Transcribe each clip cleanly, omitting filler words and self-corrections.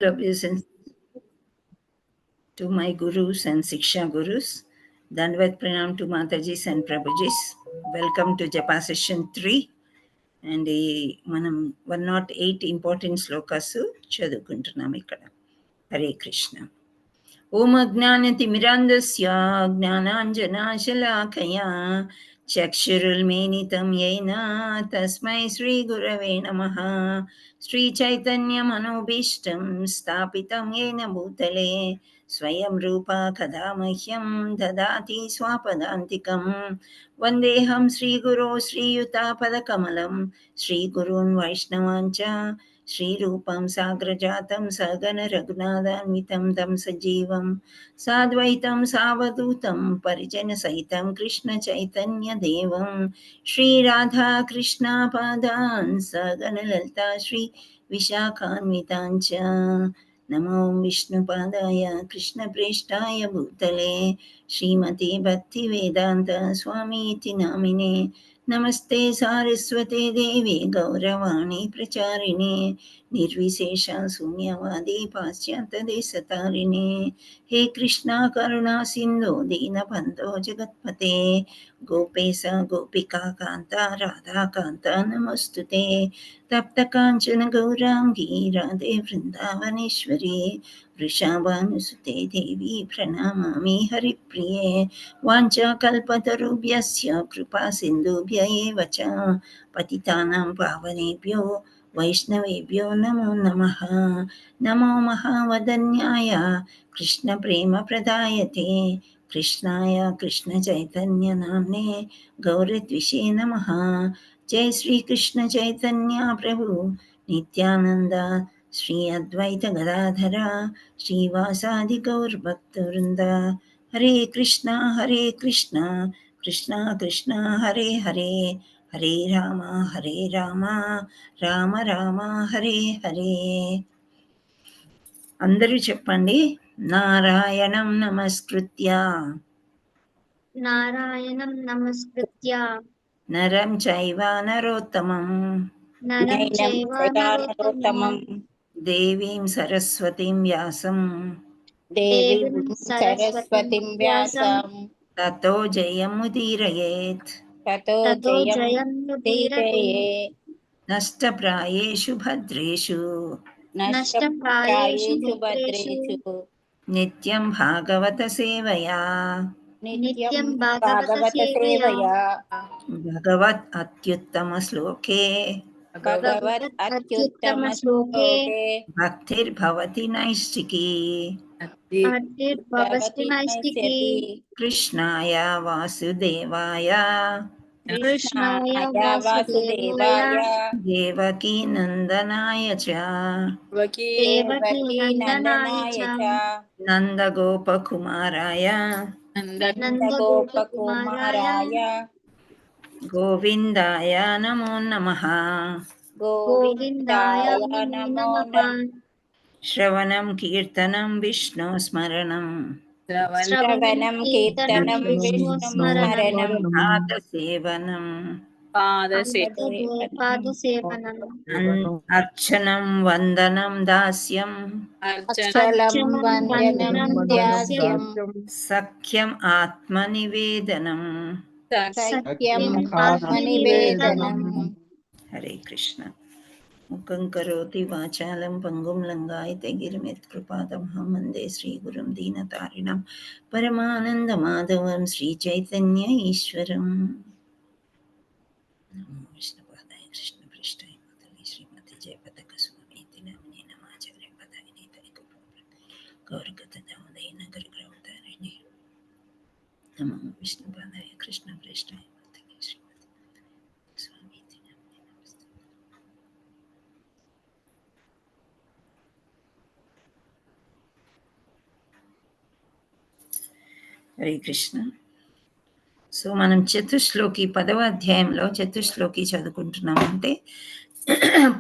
Obeisance to my gurus and Siksha gurus. Dandvat pranam to Matajis and Prabhujis. Welcome to Japa session 3. And మనం 108 important shlokas చదువుకుంటున్నాం ఇక్కడ. హరే కృష్ణ. ఓం అజ్ఞానతిమిరాంధస్య జ్ఞానాంజనాశలాకయా చక్షురుల్మీలితం యైన తస్మై శ్రీగురవే నమః. శ్రీచైతన్యమనోభీష్టం స్థాపితం యైన భూతలే స్వయం రూపా కదా మహ్యం దదాతి స్వపదాంతికం. వందేహం శ్రీగురో శ్రీయుతాపదకమలం శ్రీగురూన్ వైష్ణవాంచ శ్రీరూపం సాగ్రజాతం సగన రఘునాథాన్వితం తం సజీవం సాద్వైతం సావధూతం పరిజన సహితం కృష్ణ చైతన్య దేవం శ్రీరాధా కృష్ణ పాదాన్ సగన లలితా శ్రీ విశాఖాన్వితాంచ. నమో విష్ణుపాదాయ కృష్ణ ప్రేష్టాయ భూతలే శ్రీమతి భక్తి వేదాంత స్వామీతి నామినే. నమస్తే సారస్వతే దేవి గౌరవాణి ప్రచారిణే నిర్విశేష శూన్యవాది పాశ్చాత్య దేశతారిణే. హే కృష్ణ కరుణా సింధు దీనబంధో జగత్పతే గోపేశ గోపికా కాంత రాధాకాంత నమస్తుతే. తప్త కాంచన గౌరాంగీ రాధే వృందావనేశ్వరి వృషాభానుసుతే దేవి ప్రణమామి హరిప్రియే. వాంఛాకల్పతరుభ్యస్య కృపా సింధుభ్య ఏవ చ పతితానాం పావనేభ్యో వైష్ణవేభ్యో నమో నమః. నమో మహావదన్యాయ కృష్ణ ప్రేమ ప్రదాయతే కృష్ణాయ కృష్ణ చైతన్య నామ్నే గౌరద్విషే నమః. జై శ్రీకృష్ణ చైతన్య ప్రభు నిత్యానంద శ్రీ అద్వైత గదాధర శ్రీవాసాది గౌరభక్తవృంద. హరే కృష్ణ కృష్ణ కృష్ణ హరే హరే హరే రామ రామ రామ హరే హరే. అందరూ చెప్పండి. నారాయణం నమస్కృత్య నరం చైవ నరోత్తమం దేవీం సరస్వతిం వ్యాసం తతో జయముదీరయేత్. నష్టప్రాయేషు భద్రేషు నిత్యం భాగవత సేవయా భగవత్ అత్యుత్తమ శ్లోకే భక్తిర్భవతి నైష్టికీ. కృష్ణాయ వాసుదేవాయ దేవకీ నందనాయ చ నందగోపకుమారాయ గోవిందాయ నమో నమః. శ్రవణం కీర్తనం విష్ణు స్మరణం పాదసేవనం అర్చనం వందనం దాస్యం సఖ్యం ఆత్మనివేదనం. హరే కృష్ణ. ముఖం కరోతి వాచాలం పంగుం లంఘాయతే గిరిమిత్కృపాతమహం వందే శ్రీగురుం దీనతారిణం పరమానందమాధవం శ్రీచైతన్య ఈశ్వరం. నమో విష్ణుపాదాయ కృష్ణ ప్రేష్టాయ భూతలే శ్రీమతి జయపతాక స్వామీతి నామినే నమాచార్య పదాయ నీతాయ గౌరగత దామోదయ నగర గ్రవతారిణి. నమో విష్ణుపాదాయ కృష్ణ ప్రేష్టాయ భూతలే శ్రీమతి స్వామీతి నామినే నమస్తే. హరే కృష్ణ. సో మనం చతుశ్లోకి 10వ అధ్యాయంలో చతుశ్లోకి చదువుకుంటున్నామంటే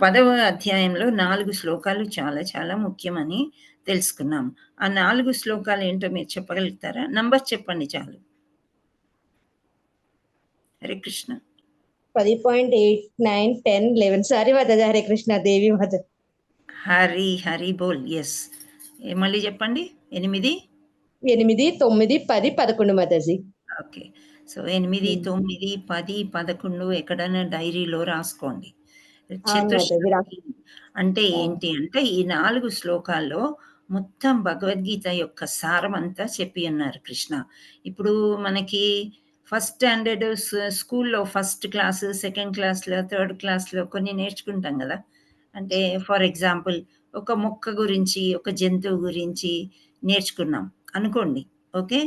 10వ అధ్యాయంలో 4 శ్లోకాలు చాలా చాలా ముఖ్యమని తెలుసుకున్నాం. ఆ 4 శ్లోకాలు ఏంటో మీరు చెప్పగలుగుతారా? నంబర్ చెప్పండి చాలు. హరే కృష్ణ. 10.8, 9, 10, 11. సారీ మాతాజీ. హరే కృష్ణ. దేవి మాత. హరి బోల్. ఎస్. మళ్ళీ చెప్పండి. 8 8, 9, 10, 11 మాతాజీ. ఓకే. సో 8, 9, 10, 11 ఎక్కడైనా డైరీలో రాసుకోండి. చతుశ్లోకి అంటే ఏంటి అంటే ఈ 4 శ్లోకాల్లో మొత్తం భగవద్గీత యొక్క సారం అంతా చెప్పి ఉన్నారు కృష్ణ. ఇప్పుడు మనకి ఫస్ట్ స్టాండర్డ్ స్కూల్లో ఫస్ట్ క్లాస్, సెకండ్ క్లాస్‌లో, థర్డ్ క్లాస్‌లో కొన్ని నేర్చుకుంటాం గదా! అంటే ఫర్ ఎగ్జాంపుల్ ఒక మొక్క గురించి, ఒక జంతువు గురించి నేర్చుకున్నాం అనుకోండి. ఓకే.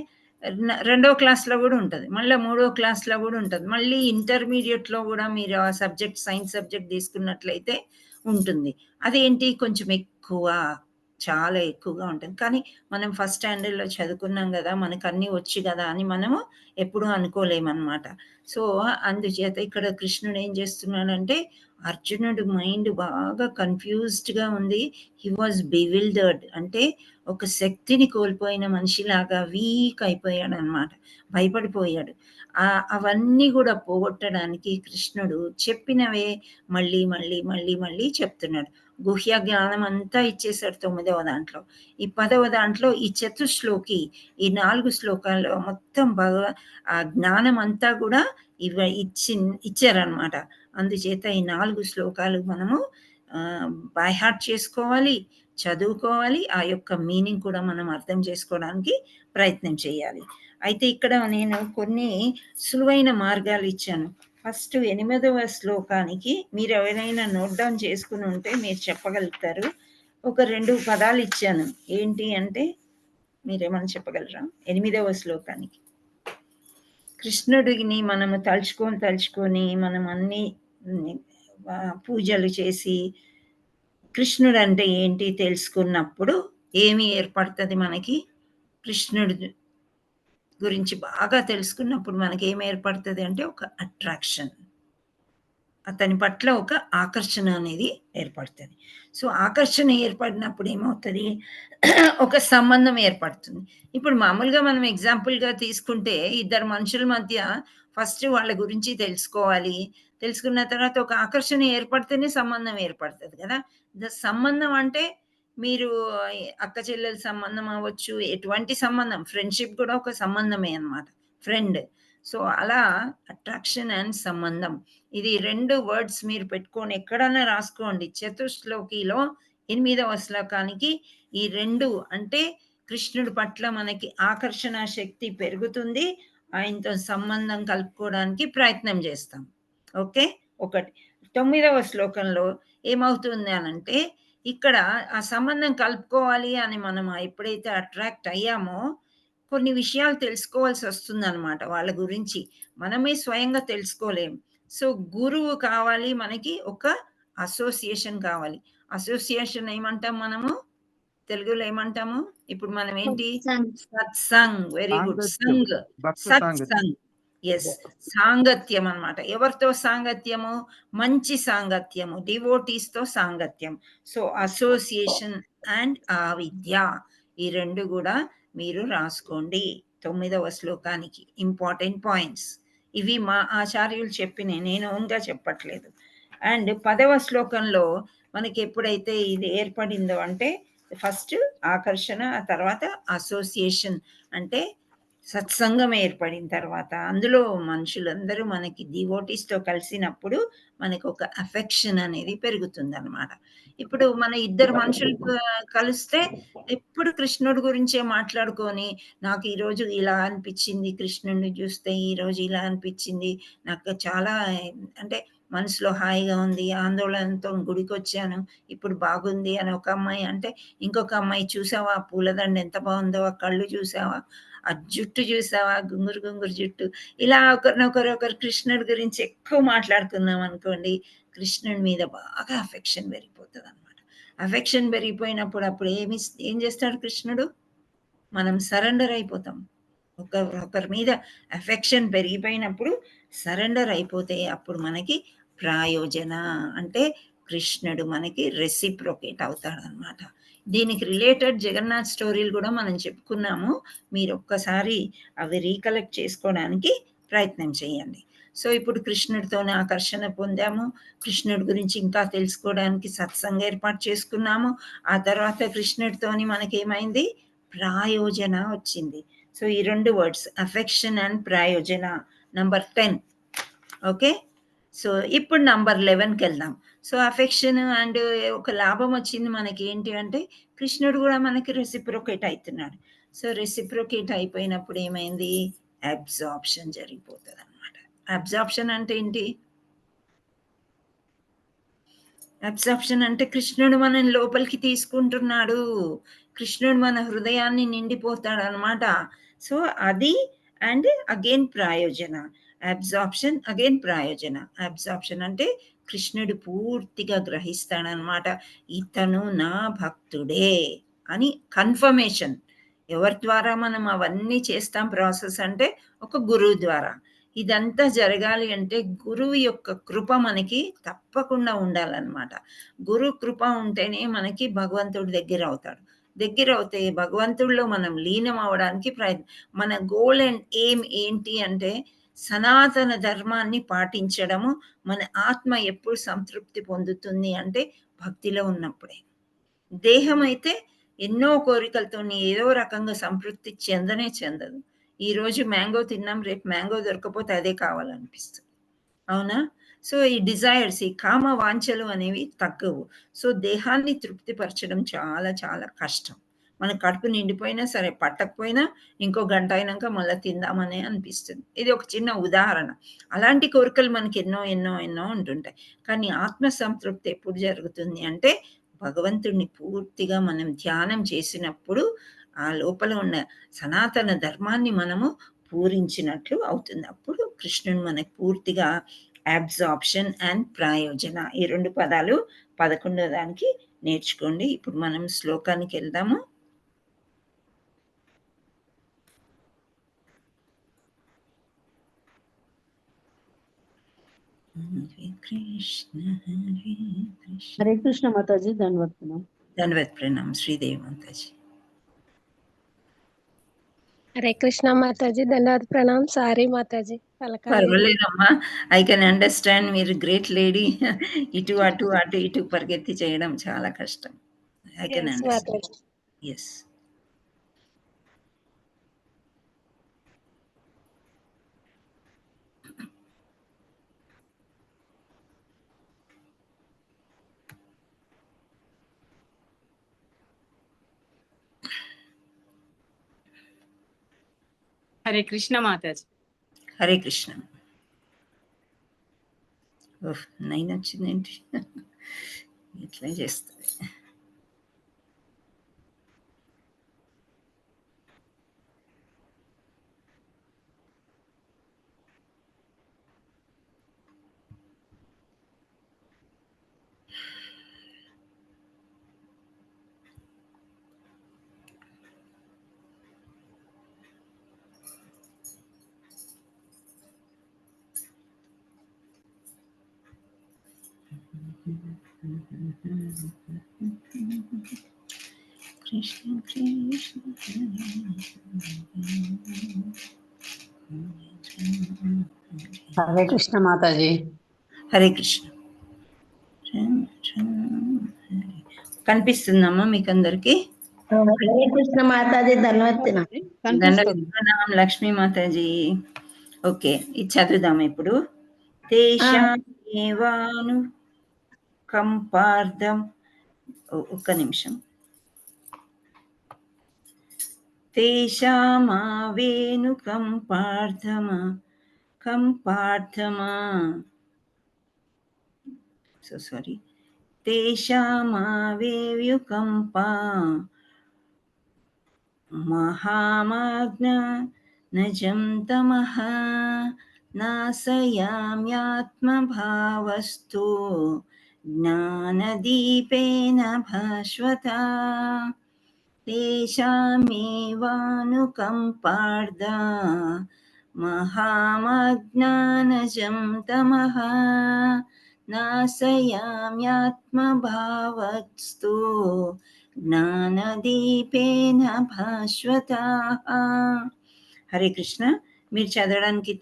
రెండో క్లాస్‌లో గూడా ఉంటది. మళ్ళా మూడో క్లాస్‌లో గూడా ఉంటది. మళ్ళీ ఇంటర్మీడియేట్‌లో గూడా మీరు ఆ సబ్జెక్ట్ సైన్స్ సబ్జెక్ట్ తీసుకున్నట్లయితే ఉంటుంది. అదేంటి కొంచెం ఎక్కువ, చాలా ఎక్కువగా ఉంటుంది. కానీ మనం ఫస్ట్ స్టాండర్డ్‌లో చదువుకున్నాం గదా! మనకన్నీ వచ్చు గదా! అని మనము ఎప్పుడూ అనుకోలేమనమాట. సో, అందుచేత ఇక్కడ కృష్ణుడు ఏం చేస్తున్నాడంటే, అర్జునుడి మైండ్ బాగా కన్‌ఫ్యూజ్డ్‌గా ఉంది. హి వాస్ బివిల్డర్డ్ అంటే ఒక శక్తిని కోల్పోయిన మనిషిలాగా వీక్ అయిపోయాడనమాట. భయపడిపోయాడు. అవన్నీ గూడా పోగొట్టడానికి కృష్ణుడు చెప్పినవే మళ్ళీ, మళ్ళీ, మళ్ళీ, మళ్ళీ చెప్తున్నాడు. గుహ్య జ్ఞానం అంతా ఇచ్చేసాడు 9వ దాంట్లో. ఈ 10వ దాంట్లో ఈ చతుశ్లోకి ఈ 4 శ్లోకాల్లో మొత్తం ఆ జ్ఞానం అంతా గూడా ఇచ్చారనమాట. అందుచేత ఈ 4 శ్లోకాలు మనము బై హార్ట్ చేసుకోవాలి, చదువుకోవాలి. ఆ యొక్క మీనింగ్ కూడా మనం అర్థం చేసుకోవడానికి ప్రయత్నం చేయాలి. అయితే ఇక్కడ నేను కొన్ని సులువైన మార్గాలు ఇచ్చాను. ఫస్ట్ 8వ శ్లోకానికి మీరు ఎవరైనా నోట్ డౌన్ చేసుకుని ఉంటే మీరు చెప్పగలుగుతారు. ఒక 2 పదాలు ఇచ్చాను. ఏంటి అంటే మీరేమన్నా చెప్పగలరా? 8వ శ్లోకానికి. కృష్ణుడిని మనము తలుచుకొని మనం అన్ని పూజలు చేసి కృష్ణుడు అంటే ఏంటి తెలుసుకున్నప్పుడు ఏమి ఏర్పడుతుంది మనకి? కృష్ణుడి గురించి బాగా తెలుసుకున్నప్పుడు మనకి ఏమి ఏర్పడుతుంది అంటే ఒక అట్రాక్షన్. అతని పట్ల ఒక ఆకర్షణ అనేది ఏర్పడుతుంది. సో, ఆకర్షణ ఏర్పడినప్పుడు ఏమవుతది? ఒక సంబంధం ఏర్పడుతుంది. ఇప్పుడు మామూలుగా మనం ఎగ్జాంపుల్‌గా తీసుకుంటే ఇద్దరు మనుషుల మధ్య ఫస్ట్ వాళ్ళ గురించి తెలుసుకోవాలి. తెలుసుకున్న తర్వాత ఒక ఆకర్షణ ఏర్పడితేనే సంబంధం ఏర్పడతది గదా! సంబంధం అంటే మీరు అక్క చెల్లెల సంబంధం అవ్వచ్చు, ఎటువంటి సంబంధం ఫ్రెండ్‌షిప్ కూడా ఒక సంబంధమే అన్నమాట. ఫ్రెండ్. సో, అలా అట్రాక్షన్ అండ్ సంబంధం. ఇది 2 వర్డ్స్ మీరు పెట్టుకొని ఎక్కడన్నా రాసుకోండి. చతుశ్లోకిలో 8వ శ్లోకానికి ఈ 2 అంటే కృష్ణుడి పట్ల మనకి ఆకర్షణ శక్తి పెరుగుతుంది. ఆయనతో సంబంధం కలుపుకోవడానికి ప్రయత్నం చేస్తాం. ఓకే. ఒకటి. 9వ శ్లోకంలో ఏమవుతుంది అనంటే, ఇక్కడ ఆ సంబంధం కలుపుకోవాలి అని మనం ఎప్పుడైతే అట్రాక్ట్ అయ్యామో, కొన్ని విషయాలు తెలుసుకోవాల్సొస్తుందనమాట వాళ్ళ గురించి. మనమే స్వయంగా తెలుసుకోలేము. సో, గురువు కావాలి మనకి, ఒక అసోసియేషన్ కావాలి. అసోసియేషన్ ఏమంటాం మనము? తెలుగులో ఏమంటాము? ఇప్పుడు మనం ఏంటి? సత్సంగ్. Very good. సంగ్. సత్సంగ్. యెస్. సాంగత్యం అన్నమాట. ఎవరితో సాంగత్యము? మంచి సాంగత్యము. డివోటీస్‌తో సాంగత్యం. సో, అసోసియేషన్ అండ్ ఆవిద్య. ఈ 2 గూడా మీరు రాసుకోండి. 9వ శ్లోకానికి ఇంపార్టెంట్ పాయింట్స్. ఇవి మా ఆచార్యులు చెప్పినయి. నేను ఓన్‌గా చెప్పట్లేదు. అండ్ 10వ శ్లోకంలో మనకి ఎప్పుడైతే ఇది ఏర్పడిందో అంటే ఫస్ట్ ఆకర్షణ, ఆ తర్వాత అసోసియేషన్ అంటే సత్సంగం ఏర్పడిన తర్వాత అందులో మనుషులందరూ మనకి డివోటీస్‌తో కలిసినప్పుడు మనకొక అఫెక్షన్ అనేది పెరుగుతుందనమాట. ఇప్పుడు మన ఇద్దరు మనుషులు కలిస్తే ఎప్పుడు కృష్ణుడి గురించే మాట్లాడుకొని, నాకు ఈరోజు ఇలా అనిపిచ్చింది, కృష్ణుడిని చూస్తే ఈరోజు ఇలా అనిపిచ్చింది, నాకు చాలా అంటే మనసులో హాయిగా ఉంది, ఆందోళనతో గుడికొచ్చాను, ఇప్పుడు బాగుంది అని ఒక అమ్మాయి అంటే, ఇంకొక అమ్మాయి చూసావా ఆ పూలదండ ఎంత బావుందో, ఆ కళ్ళు చూసావా, ఆ జుట్టు చూసావా గుంగురు గుంగురు జుట్టు. ఇలా ఒకరు కృష్ణుడి గురించి ఎక్కువ మాట్లాడుకున్నాం అనుకోండి, కృష్ణుడి మీద బాగా అఫెక్షన్ పెరిగిపోతదనమాట. అఫెక్షన్ పెరిగిపోయినప్పుడు అప్పుడు ఏం చేస్తాడు కృష్ణుడు? మనం సరెండర్ అయిపోతాం. ఒకరి మీద అఫెక్షన్ పెరిగిపోయినప్పుడు సరెండర్ అయిపోతే అప్పుడు మనకి ప్రాయోజన అంటే కృష్ణుడు మనకి రెసిప్రొకేట్ అవుతాడనమాట. దీనికి రిలేటెడ్ జగన్నాథ్ స్టోరీలు కూడా మనం చెప్పుకున్నాము. మీరు ఒక్కసారి అవి రీకలెక్ట్ చేసుకోవడానికి ప్రయత్నం చేయండి. సో ఇప్పుడు కృష్ణుడితోనే ఆకర్షణ పొందాము, కృష్ణుడి గురించి ఇంకా తెలుసుకోవడానికి సత్సంగం ఏర్పాటు చేసుకున్నాము. ఆ తర్వాత కృష్ణుడితోని మనకేమైంది, ప్రాయోజన వచ్చింది. సో ఈ 2 వర్డ్స్ అఫెక్షన్ అండ్ ప్రాయోజన నంబర్ 10. ఓకే, సో ఇప్పుడు నంబర్ 11కి వెళ్దాం. సో అఫెక్షన్ అండ్ ఒక లాభం వచ్చింది మనకి ఏంటి అంటే, కృష్ణుడు కూడా మనకి రెసిప్రొకేట్ అవుతున్నాడు. సో రెసిప్రొకేట్ అయిపోయినప్పుడు ఏమైంది, అబ్జార్ప్షన్ జరిగిపోతుంది అనమాట. అబ్జార్ప్షన్ అంటే ఏంటి, అబ్జార్ప్షన్ అంటే కృష్ణుడు మనం లోపలికి తీసుకుంటున్నాడు, కృష్ణుడు మన హృదయాన్ని నిండిపోతాడు అనమాట. సో అది అండ్ అగైన్ ప్రాయోజన, అబ్జార్ప్షన్ అగైన్ ప్రాయోజన. అబ్జార్ప్షన్ అంటే కృష్ణుడు పూర్తిగా గ్రహిస్తాడనమాట, ఇతను నా భక్తుడే అని కన్ఫర్మేషన్. ఎవరి ద్వారా మనం అవన్నీ చేస్తాం ప్రాసెస్ అంటే, ఒక గురువు ద్వారా. ఇదంతా జరగాలి అంటే గురువు యొక్క కృప మనకి తప్పకుండా ఉండాలన్నమాట. గురు కృప ఉంటేనే మనకి భగవంతుడి దగ్గర అవుతాడు. దగ్గర అవుతే భగవంతుడిలో మనం లీనం అవ్వడానికి మన గోల్ అండ్ ఎయిమ్ ఏంటి అంటే, సనాతన ధర్మాన్ని పాటించడము. మన ఆత్మ ఎప్పుడు సంతృప్తి పొందుతుంది అంటే భక్తిలో ఉన్నప్పుడే. దేహం అయితే ఎన్నో కోరికలతోని ఏదో రకంగా సంతృప్తి చెందదు. ఈరోజు మ్యాంగో తిన్నాం, రేపు మ్యాంగో దొరకపోతే అదే కావాలనిపిస్తుంది, అవునా? సో ఈ డిజైర్స్, ఈ కామ వాంఛలు అనేవి తగ్గవు. సో దేహాన్ని తృప్తిపరచడం చాలా చాలా కష్టం. మన కడుపు నిండిపోయినా సరే, పట్టకపోయినా ఇంకో గంట అయినాక మళ్ళీ తిందామనే అనిపిస్తుంది. ఇది ఒక చిన్న ఉదాహరణ. అలాంటి కోరికలు మనకి ఎన్నో ఎన్నో ఎన్నో ఉంటుంటాయి. కానీ ఆత్మ సంతృప్తి ఎప్పుడు జరుగుతుంది అంటే, భగవంతుడిని పూర్తిగా మనం ధ్యానం చేసినప్పుడు ఆ లోపల ఉన్న సనాతన ధర్మాన్ని మనము పూరించినట్లు అవుతుంది. అప్పుడు కృష్ణుడు మనకు పూర్తిగా అబ్జార్ప్షన్ అండ్ ప్రాయోజన, ఈ 2 పదాలు 11వ దానికి నేర్చుకోండి. ఇప్పుడు మనం శ్లోకానికి వెళ్దాము. హరే కృష్ణ హరే కృష్ణ. హరే కృష్ణ మాతాజీ, ధన్యవాద్ ప్రణామ్. ధన్యవాద్ ప్రణామ్ శ్రీదేవి మాతాజీ. హరే కృష్ణ మాతాజీ, ధన్యవాద్ ప్రణామ్. సారీ మాతాజీ, పర్వాలేదమ్మా, ఐ కెన్ అండర్స్టాండ్. మీరు గ్రేట్ లేడీ. ఇటు అటు అటు ఇటు పరిగెత్తి చేయడం చాలా కష్టం. I can understand. Yes. Hare Krishna Mataji. Hare Krishna. 9 వచ్చిందేంటి, ఇట్లా చేస్తుంది. కృష్ణ కృష్ణ హరే కృష్ణ మాతాజీ. హరే కృష్ణ. కనిపిస్తుందమ్మా మీకు అందరికి? హరే కృష్ణ మాతాజీ, ధన్యవాద్. ధన్యవాద్ లక్ష్మీ మాతాజీ. ఓకే, ఇది చదువుదాం ఇప్పుడు. తేషాను కంపార్థం, ఒక్క నిమిషం. తేషామావేను కంపార్థమా సో సారీ, తేషామావేయుకంపా మహామాజ్ఞ నజం తమః నాశయామ్యాత్మభావస్తు జ్ఞానదీపేన భాస్వతా. తేషామేవానుకంపార్థా మహామజ్ఞానజం తమః నాశయామ్యాత్మభావస్తు జ్ఞానదీపేన భాస్వతా. హరే కృష్ణ. మీరు చదవడానికి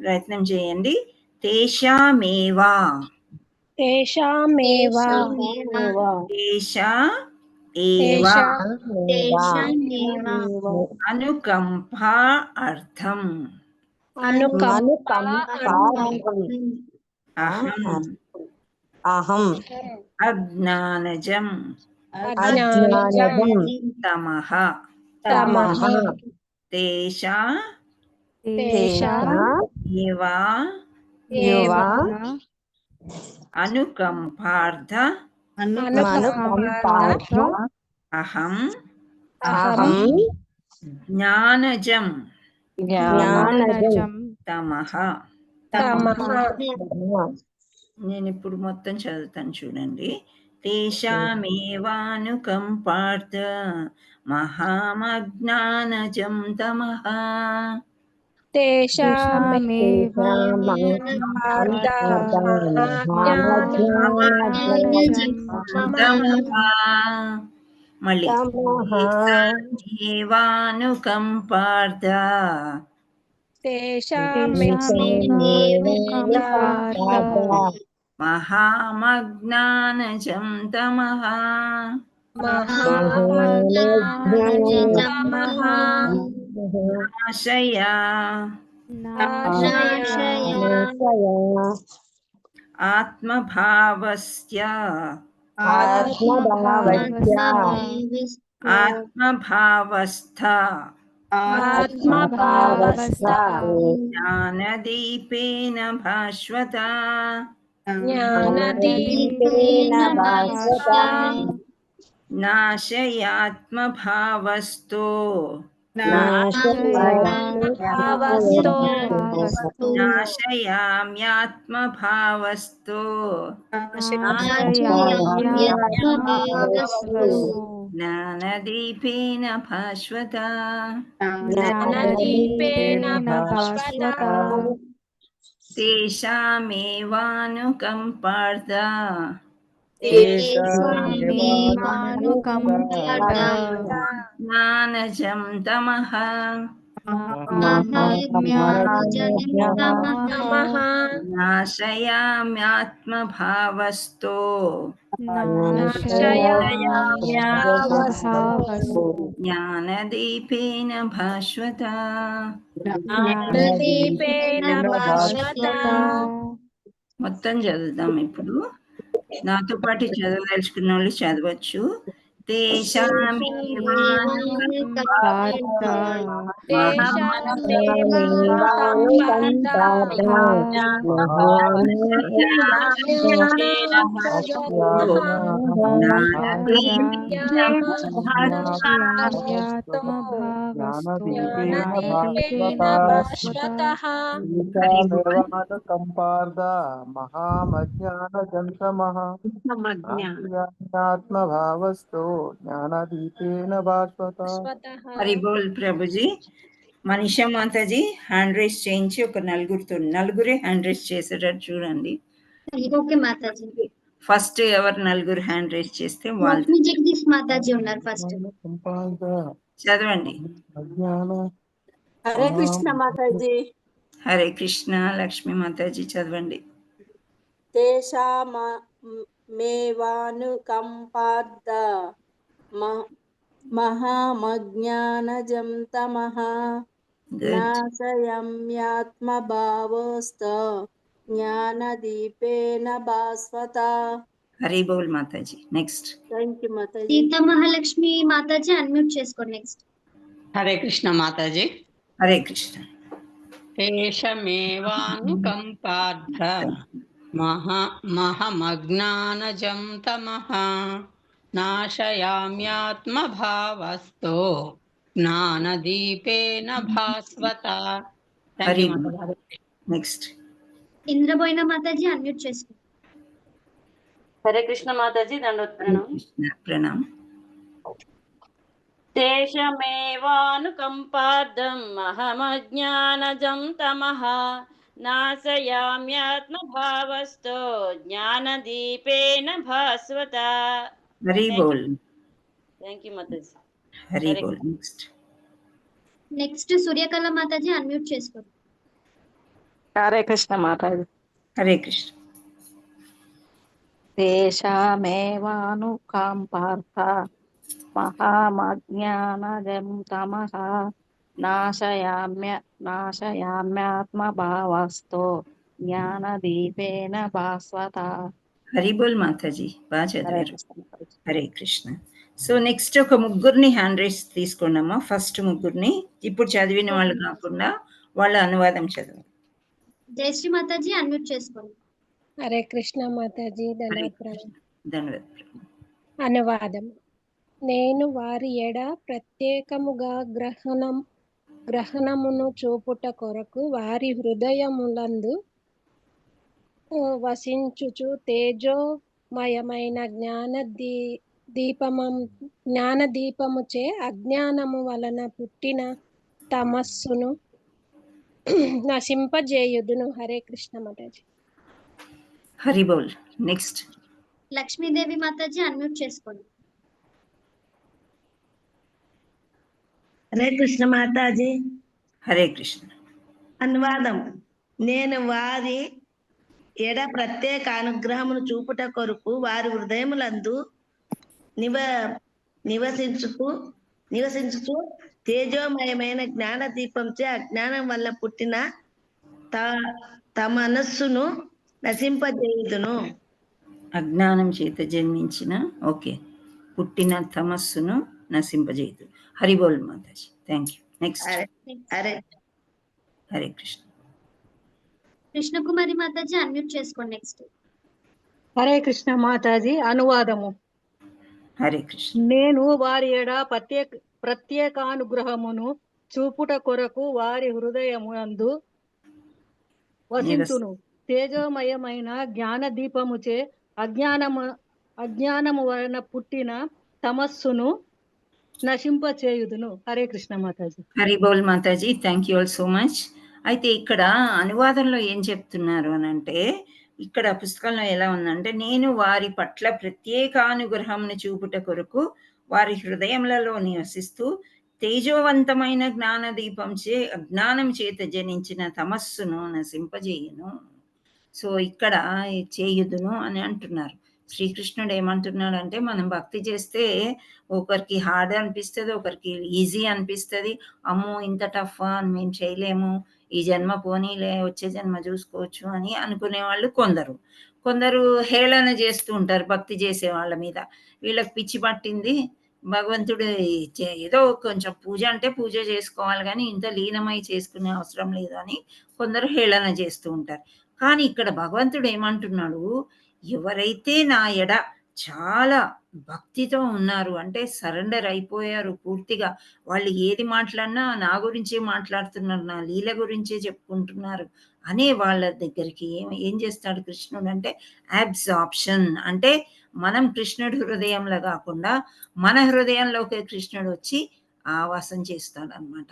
ప్రయత్నం చేయండి. తేషామేవా తేషామేవా తేషా ఏవా తేషామేవ అనుకంపా అర్థం అనుకంప అహం అహం అజ్ఞానజం అజ్ఞానజం తమః తమః తేషా తేషా ఏవా ఏవా అనుకంపార్థ అనుకంపార్థ అహం అహం జ్ఞానజం జ్ఞానజం తమః. తమః నేను ఇప్పుడు మొత్తం చదువుతాను చూడండి. తేషామేవానుకంపార్థ మహామజ్ఞానజం తమః. తేషామేవ అనుకంపార్థ మహాజ్ఞానజం తమః. మళ్ళీ ఏవానుకంపార్థ మహామజ్ఞానజం తమః. నాశయా ఆత్మభావస్య ఆత్మభావస్థ జ్ఞానదీపేన భాస్వత నాశయాత్మభావస్థో నాశయామ్యాత్మభావస్థో జ్ఞానదీపేన భాస్వత. తేషామేవానుకంపార్థ జ్ఞానజం తమః. నాశయామ్యాత్మభావస్థో జ్ఞానదీపేన భాస్వత. మొత్తం చదువుదాం ఇప్పుడు. నాతో పాటు చదవదలుచుకున్న వాళ్ళు చదవచ్చు. కంపార్థ మహామజ్ఞానజం తమః ఆత్మభావస్థో జ్ఞానదీపేన భాస్వత. హరి బోల్ ప్రభుజీ. మనీషా మాతాజీ హ్యాండ్ రైస్ చేయించి ఒక నలుగురే హ్యాండ్ రైస్ చేసేటట్టు చూడండి. ఓకే మాతాజీ. ఫస్ట్ ఎవరు నలుగురు హ్యాండ్ రైస్ చేస్తే వాళ్ళు జగదీష్ మాతాజీ ఉన్నారు ఫస్ట్. చదవండి. హరే కృష్ణ మాతాజీ. హరే కృష్ణ. లక్ష్మీ మాతాజీ చదవండి. తేషామేవానుకంపార్థ మహామజ్ఞానజం తమః నాశయామ్యాత్మభావస్థ జ్ఞానదీపేన భాస్వత. హరి బోల్ Mataji. Next. Thank you Mataji. Sita Mahalakshmi Mataji unmute చేసుకోండి. నెక్స్ట్. హరే కృష్ణ మాతాజీ. హరే కృష్ణ. తేషమేవానుకంపార్థ మహమజ్ఞానజం తమః నాశయామ్యాత్మభావస్థో జ్ఞానదీపేన భాస్వత. హరి నెక్స్ట్. ఇంద్రబోయిన మాతాజీ అన్మ్యూట్ చేసుకోండి. హరే కృష్ణ మాతాజీ. దండోత్ ప్రణామం. ప్రణామం. తేషమేవానుకంపార్థం మహమజ్ఞానజం తమః నాశయామ్యాత్మభావస్థో జ్ఞానదీపేన భాస్వత. హరి బోల్. Thank you Mataji. హరి బోల్. Next. Next Suryakala Mataji unmute చేసుకోండి. హరే కృష్ణ మాతాజీ. హరే కృష్ణ. తేషామేవానుకాంపార్థ మహామజ్ఞానజం తమః నాశయామ్యాత్మభావస్థో జ్ఞానదీపేన భాస్వత. హరి బోల్ మాతాజీ, బాగా హరే చదివారు. కృష్ణ. హరే కృష్ణ. సో నెక్స్ట్ ఒక ముగ్గురిని హ్యాండ్ రైస్ తీసుకోండమ్మా. ఫస్ట్ ముగ్గురిని ఇప్పుడు చదివిన వాళ్ళు కాకుండా వాళ్ళ అనువాదం చదవండి. జయశ్రీ మాతాజీ అన్మ్యూట్ చేసుకోండి. హరే కృష్ణ మాతాజీ. హరే ధన్యవాద కృష్ణ. ధన్యవాదాలు. అనువాదం. నేను వారి ఎడ ప్రత్యేకముగా గ్రహణమును చూపుట కొరకు వారి హృదయములందు వసించుచు తేజోమయమైన జ్ఞానదీపముచే అజ్ఞానము వలన పుట్టిన తమస్సును నశింపజేయుదును. హరే కృష్ణ మాతాజీ. హరి బోల్. నెక్స్ట్ లక్ష్మీదేవి మాతాజీ అన్మ్యూట్ చేసుకోండి. హరే కృష్ణ మాతాజీ. హరే కృష్ణ. అనువాదం. నేను వారి ఎడ ప్రత్యేక అనుగ్రహమును చూపుట కొరకు వారి హృదయములందు నివసించుతూ తేజోమయమైన జ్ఞాన దీపంచే అజ్ఞానం వల్ల పుట్టిన మనస్సును నశింపజేయుదును. అజ్ఞానం చేత జన్మించిన పుట్టిన తమస్సును నశింపజేయదు. హరి బోల్ Mataji. Thank you. Next Hare Hare Krishna. Krishnakumari Mataji unmute చేసుకోండి. నెక్స్ట్ హరే కృష్ణ మాతాజీ. అనువాదము. హరే కృష్ణ. నేను వారి ఎడ ప్రత్యేకానుగ్రహమును చూపుట కొరకు వారి హృదయమునందు వసించును తేజోమయమైన జ్ఞాన దీపముచే అజ్ఞానము వలన పుట్టిన తమస్సును నశింపచేయుదును. హరే కృష్ణ మాతాజీ. హరి బోల్ Mataji. Thank you all so much. అయితే ఇక్కడ అనువాదంలో ఏం చెప్తున్నారు అని అంటే, ఇక్కడ పుస్తకంలో ఎలా ఉందంటే, నేను వారి పట్ల ప్రత్యేకానుగ్రహంను చూపుట కొరకు వారి హృదయములలో నివసిస్తూ తేజోవంతమైన జ్ఞానదీపంచే అజ్ఞానం చేత జనించిన తమస్సును నశింపజేయును. సో ఇక్కడ చేయుదును అని అంటున్నారు. శ్రీకృష్ణుడు ఏమంటున్నాడు అంటే, మనం భక్తి చేస్తే ఒకరికి హార్డ్ అనిపిస్తుంది, ఒకరికి ఈజీ అనిపిస్తుంది. అమ్మో ఇంత టఫ్ అని మేము చేయలేము, ఈ జన్మ పోనీలే వచ్చే జన్మ చూసుకోవచ్చు అని అనుకునే వాళ్ళు కొందరు హేళన చేస్తూ ఉంటారు భక్తి చేసే వాళ్ళ మీద. వీళ్ళకి పిచ్చి పట్టింది, భగవంతుడు ఏదో కొంచెం పూజ అంటే పూజ చేసుకోవాలి కానీ ఇంత లీనమై చేసుకునే అవసరం లేదు అని కొందరు హేళన చేస్తూ ఉంటారు. కానీ ఇక్కడ భగవంతుడు ఏమంటున్నాడు, ఎవరైతే నా ఎడ చాలా భక్తితో ఉన్నారు అంటే సరెండర్ అయిపోయారు పూర్తిగా, వాళ్ళు ఏది మాట్లాడినా నా గురించే మాట్లాడుతున్నారు, నా లీల గురించే చెప్పుకుంటున్నారు అనే వాళ్ళ దగ్గరికి ఏం చేస్తాడు కృష్ణుడు అంటే అబ్సార్ప్షన్. అంటే మనం కృష్ణుడి హృదయంలో కాకుండా మన హృదయంలోకి కృష్ణుడు వచ్చి ఆవాసం చేస్తాడు అనమాట.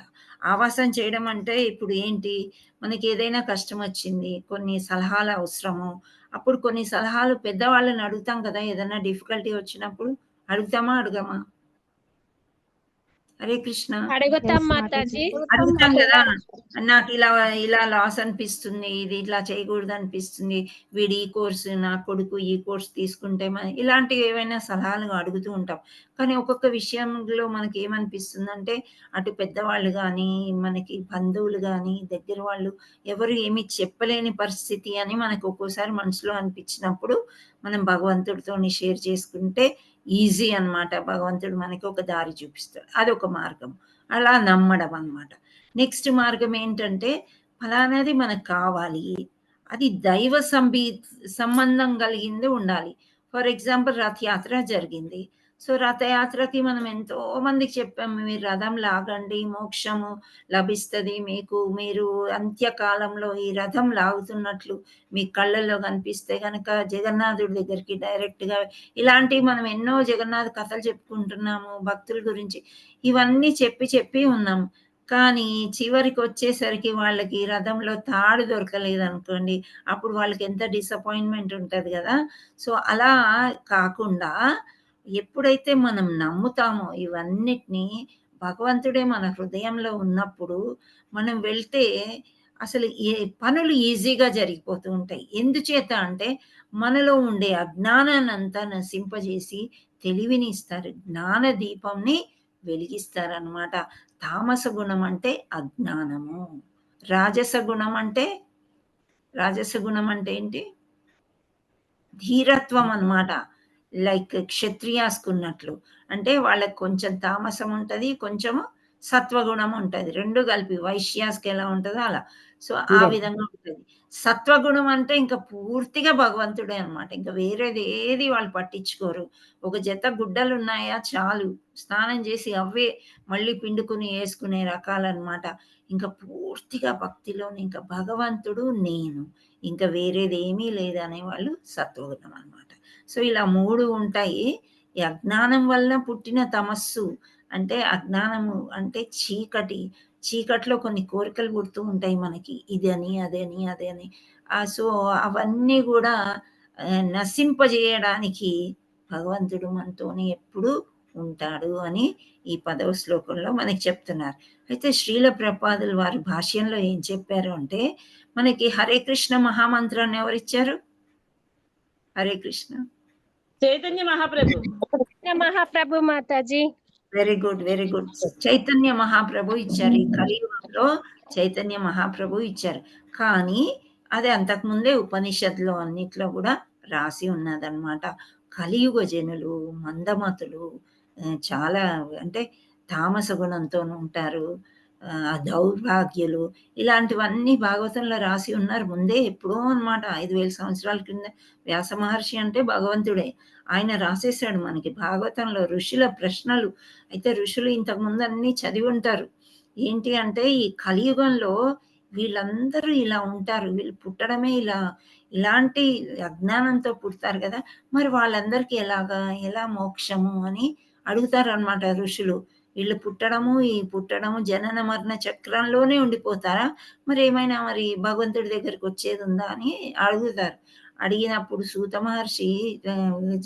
ఆవాసం చేయడం అంటే ఇప్పుడు ఏంటి, మనకి ఏదైనా కష్టం వచ్చింది, కొన్ని సలహాలు అవసరము, అప్పుడు కొన్ని సలహాలు పెద్దవాళ్ళని అడుగుతాం కదా, ఏదైనా డిఫికల్టీ వచ్చినప్పుడు అడుగుతామా అడగమా? హరే కృష్ణ. అడుగుతాం మాతాజీ. అడుగుతాం కదా, నాకు ఇలా లాస్ అనిపిస్తుంది, ఇది ఇట్లా చేయకూడదు అనిపిస్తుంది, వీడు ఈ కోర్సు, నా కొడుకు ఈ కోర్సు తీసుకుంటే ఇలాంటివి ఏవైనా సలహాలు అడుగుతూ ఉంటాం. కానీ ఒక్కొక్క విషయంలో మనకి ఏమనిపిస్తుంది అంటే, అటు పెద్దవాళ్ళు కానీ మనకి బంధువులు కానీ దగ్గర వాళ్ళు ఎవరు ఏమి చెప్పలేని పరిస్థితి అని మనకు ఒక్కోసారి మనసులో అనిపించినప్పుడు మనం భగవంతుడితో షేర్ చేసుకుంటే ఈజీ అన్నమాట. భగవంతుడు మనకి ఒక దారి చూపిస్తాడు, అదొక మార్గం. అలా నమ్మడం అన్నమాట. నెక్స్ట్ మార్గం ఏంటంటే, ఫలానాది మనకు కావాలి, అది దైవ సంబంధం కలిగింది ఉండాలి. ఫర్ ఎగ్జాంపుల్ రథయాత్ర జరిగింది. సో రథయాత్రకి మనం ఎంతో మందికి చెప్పాము, మీరు రథం లాగండి, మోక్షము లభిస్తుంది మీకు, మీరు అంత్యకాలంలో ఈ రథం లాగుతున్నట్లు మీ కళ్ళల్లో కనిపిస్తే కనుక జగన్నాథుడి దగ్గరికి డైరెక్ట్గా, ఇలాంటివి మనం ఎన్నో జగన్నాథ్ కథలు చెప్పుకుంటున్నాము భక్తుల గురించి, ఇవన్నీ చెప్పి ఉన్నాము. కానీ చివరికి వచ్చేసరికి వాళ్ళకి రథంలో తాడు దొరకలేదు అనుకోండి, అప్పుడు వాళ్ళకి ఎంత డిసప్పాయింట్మెంట్ ఉంటుంది కదా. సో అలా కాకుండా ఎప్పుడైతే మనం నమ్ముతామో ఇవన్నిటినీ, భగవంతుడే మన హృదయంలో ఉన్నప్పుడు మనం వెళ్తే అసలు పనులు ఈజీగా జరిగిపోతూ ఉంటాయి. ఎందుచేత అంటే మనలో ఉండే అజ్ఞానాన్ని అంతా నశింపజేసి తెలివిని ఇస్తారు. జ్ఞాన దీపంని వెలిగిస్తారనమాట. తామస గుణం అంటే అజ్ఞానము. రాజస గుణం అంటే ఏంటి? ధీరత్వం అన్నమాట. లైక్ క్షత్రియాస్కున్నట్లు. అంటే వాళ్ళకి కొంచెం తామసం ఉంటది, కొంచెము సత్వగుణం ఉంటది. 2 కలిపి వైశ్యాస్‌కి ఎలా ఉంటదో అలా. సో, ఆ విధంగా ఉంటది. సత్వగుణం అంటే ఇంక పూర్తిగా భగవంతుడే అన్నమాట. ఇంక వేరేది ఏది వాళ్ళు పట్టించుకోరు. ఒక జత గుడ్డలున్నాయా చాలు. స్నానం చేసి అవే మళ్ళీ పిండుకొని యేసుకునే రకాలన్నమాట. ఇంక పూర్తిగా భక్తిలోని ఇంక భగవంతుడు, నేను. ఇంక వేరేదేమీ లేదనేవాళ్ళు సత్వగుణం అన్నమాట. సో, ఇలా 3 ఉంటాయి. ఈ అజ్ఞానం వలన పుట్టిన తమస్సు అంటే అజ్ఞానము అంటే చీకటి. చీకట్లో కొన్ని కోరికలు పుడుతూ ఉంటాయి మనకి. ఇదని, అదని, అదని. సో, అవన్నీ గూడా నశింపజేయడానికి భగవంతుడు మనతోని ఎప్పుడూ ఉంటాడు అని ఈ 10వ శ్లోకంలో మనకి చెప్తున్నారు. అయితే శ్రీల ప్రభుపాదులు వారి భాష్యంలో ఏం చెప్పారు అంటే, మనకి హరే కృష్ణ మహామంత్రాన్ని ఎవరిచ్చారు? Hare Krishna. Chaitanya Mahaprabhu. Mahaprabhu Mataji. Very good, very good. Chaitanya Mahaprabhu ఇచ్చారు. ఈ కలియుగంలో చైతన్య మహాప్రభు ఇచ్చారు. కానీ అది అంతకుముందే ఉపనిషత్తులో అన్నిట్లో కూడా రాసి ఉన్నదన్నమాట. కలియుగ జనులు, మందమతులు, చాలా అంటే తామస గుణంతో ఉంటారు, దౌర్భాగ్యులు, ఇలాంటివన్నీ భాగవతంలో రాసి ఉన్నారు ముందే ఎప్పుడో అన్నమాట. 5000 సంవత్సరాల కింద వ్యాస మహర్షి అంటే భగవంతుడే. ఆయన రాసేసాడు మనకి భాగవతంలో ఋషుల ప్రశ్నలు. అయితే ఋషులు ఇంతకుముందు అన్నీ చదివి ఉంటారు. ఏంటి అంటే ఈ కలియుగంలో వీళ్ళందరూ ఇలా ఉంటారు. వీళ్ళు పుట్టడమే ఇలాంటి అజ్ఞానంతో పుడతారు కదా! మరి వాళ్ళందరికీ ఎలా మోక్షము అని అడుగుతారన్నమాట ఋషులు. వీళ్ళు పుట్టడము జనన మరణ చక్రంలోనే ఉండిపోతారా? మరి భగవంతుడి దగ్గరికి వచ్చేదుందా అని అడుగుతారు. అడిగినప్పుడు సూత మహర్షి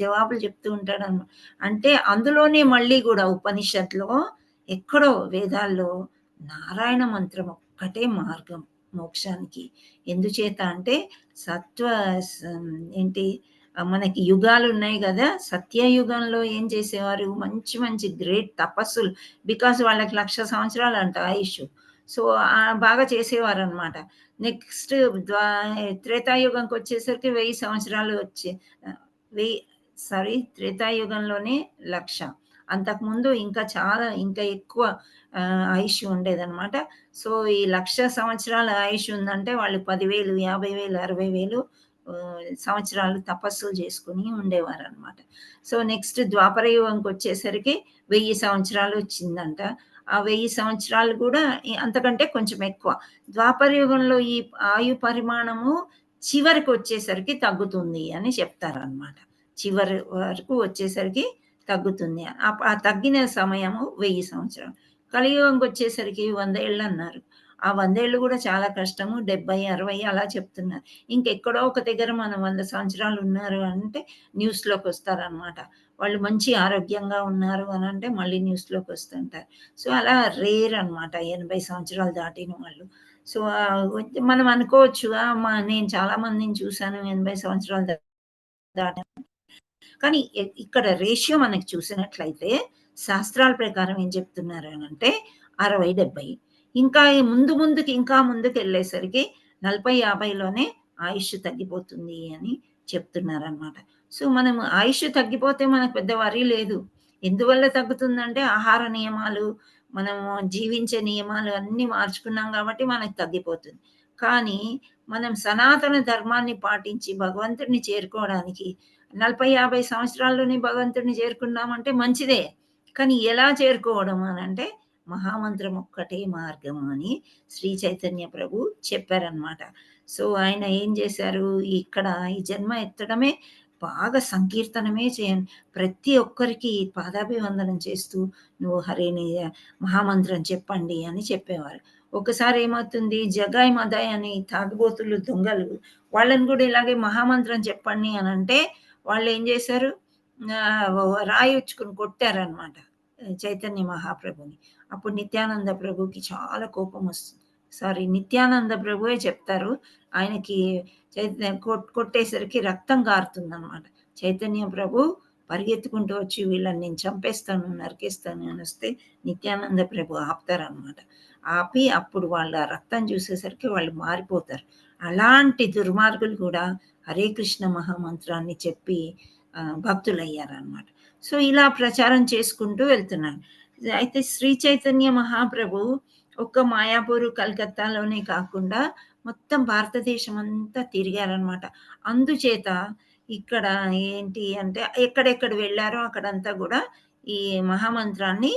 జవాబులు చెప్తూ ఉంటాడన్నమాట. అంటే అందులోనే మళ్ళీ గూడా ఉపనిషత్తులో ఎక్కడో వేదాల్లో నారాయణ మంత్రం ఒక్కటే మార్గం మోక్షానికి. ఎందుచేత అంటే ఏంటి మనకి యుగాలున్నాయి గదా! సత్యయుగంలో ఏం చేసేవారు? మంచి మంచి గ్రేట్ తపస్సులు. బికాజ్ వాళ్ళకి 1,00,000 సంవత్సరాలంట ఆయుష్షు. సో, బాగా చేసేవారనమాట. నెక్స్ట్ త్రేతాయుగంకొచ్చేసరికి 1000 సంవత్సరాలు త్రేతాయుగంలోనే 1,00,000. అంతకుముందు ఇంకా ఎక్కువ ఆయుష్ ఉండేదనమాట. సో, ఈ 1,00,000 సంవత్సరాల ఆయుష్ ఉందంటే వాళ్ళు 10,000, 50,000, 60,000 సంవత్సరాలు తపస్సులు చేసుకొని ఉండేవారనమాట. సో, నెక్స్ట్ ద్వాపర యుగంకొచ్చేసరికి 1000 సంవత్సరాలు వచ్చిందంట. ఆ 1000 సంవత్సరాలు కూడా అంతకంటే కొంచెం ఎక్కువ. ద్వాపర యుగంలో ఈ ఆయు పరిమాణము చివరికొచ్చేసరికి తగ్గుతుంది అని చెప్తారనమాట. చివరి వరకు వచ్చేసరికి తగ్గుతుంది. ఆ తగ్గిన సమయము 1000 సంవత్సరాలు. కలియుగంకొచ్చేసరికి 100 ఏళ్ళు అన్నారు. ఆ 100 ఏళ్ళు కూడా చాలా కష్టము. 70, 60 అలా చెప్తున్నారు. ఇంకెక్కడో ఒక దగ్గర మనం 100 సంవత్సరాలు ఉన్నారు అంటే న్యూస్‌లోకొస్తారనమాట. వాళ్ళు మంచి ఆరోగ్యంగా ఉన్నారు అనంటే మళ్ళీ న్యూస్‌లోకొస్తుంటారు. సో, అలా రేర్ అనమాట 80 సంవత్సరాలు దాటిన వాళ్ళు. సో, మనం అనుకోవచ్చు నేను చాలా మందిని చూసాను 80 సంవత్సరాలు దాటాను. కానీ ఇక్కడ రేషియో మనకి చూసినట్లయితే శాస్త్రాల ప్రకారం ఏం చెప్తున్నారు అనంటే 60, 70. ఇంకా ముందుకెళ్ళేసరికి 40, 50లోనే ఆయుష్ తగ్గిపోతుంది అని చెప్తున్నారనమాట. సో, మనం ఆయుష్ తగ్గిపోతే మనకు పెద్ద వరీ లేదు. ఎందువల్ల తగ్గుతుందంటే ఆహార నియమాలు, మనము జీవించే నియమాలు అన్నీ మార్చుకున్నాం కాబట్టి మనకు తగ్గిపోతుంది. కానీ మనం సనాతన ధర్మాన్ని పాటించి భగవంతుడిని చేరుకోవడానికి 40, 50 సంవత్సరాల్లోనే భగవంతుడిని చేరుకున్నామంటే మంచిదే. కానీ ఎలా చేరుకోవడం అనంటే మహామంత్రం ఒక్కటే మార్గము అని శ్రీ చైతన్య ప్రభు చెప్పారనమాట. సో, ఆయన ఏం చేశారు? ఇక్కడ ఈ జన్మ ఎత్తడమే బాగా సంకీర్తనమే చేయండి. ప్రతి ఒక్కరికి పాదాభివందనం చేస్తూ నువ్వు హరిని మహామంత్రం చెప్పండి అని చెప్పేవారు. ఒకసారి ఏమవుతుంది, జగాయ్ మదాయ్ అని తాగుబోతులు, దొంగలు వాళ్ళని కూడా ఇలాగే మహామంత్రం చెప్పండి అనంటే వాళ్ళు ఏం చేశారు? రాయి ఉచ్చుకుని కొట్టారనమాట చైతన్య మహాప్రభుని. అప్పుడు నిత్యానంద ప్రభుకి చాలా కోపం వస్తుంది. నిత్యానంద ప్రభువే చెప్తారు. ఆయనకి కొట్టేసరికి రక్తం కారుతుంది అనమాట. చైతన్య ప్రభు పరిగెత్తుకుంటూ వచ్చి వీళ్ళని నేను చంపేస్తాను, నరికేస్తాను అని వస్తే నిత్యానంద ప్రభు ఆపుతారనమాట. ఆపి అప్పుడు వాళ్ళ రక్తం చూసేసరికి వాళ్ళు మారిపోతారు. అలాంటి దుర్మార్గులు కూడా హరే కృష్ణ మహామంత్రాన్ని చెప్పి భక్తులయ్యారనమాట. సో ఇలా ప్రచారం చేసుకుంటూ వెళ్తున్నారు. అయితే శ్రీ చైతన్య మహాప్రభు ఒక్క మాయాపూర్ కలకత్తాలోనే కాకుండా మొత్తం భారతదేశం అంతా తిరిగారనమాట. అందుచేత ఇక్కడ ఏంటి అంటే ఎక్కడెక్కడ వెళ్ళారో అక్కడంతా కూడా ఈ మహామంత్రాన్ని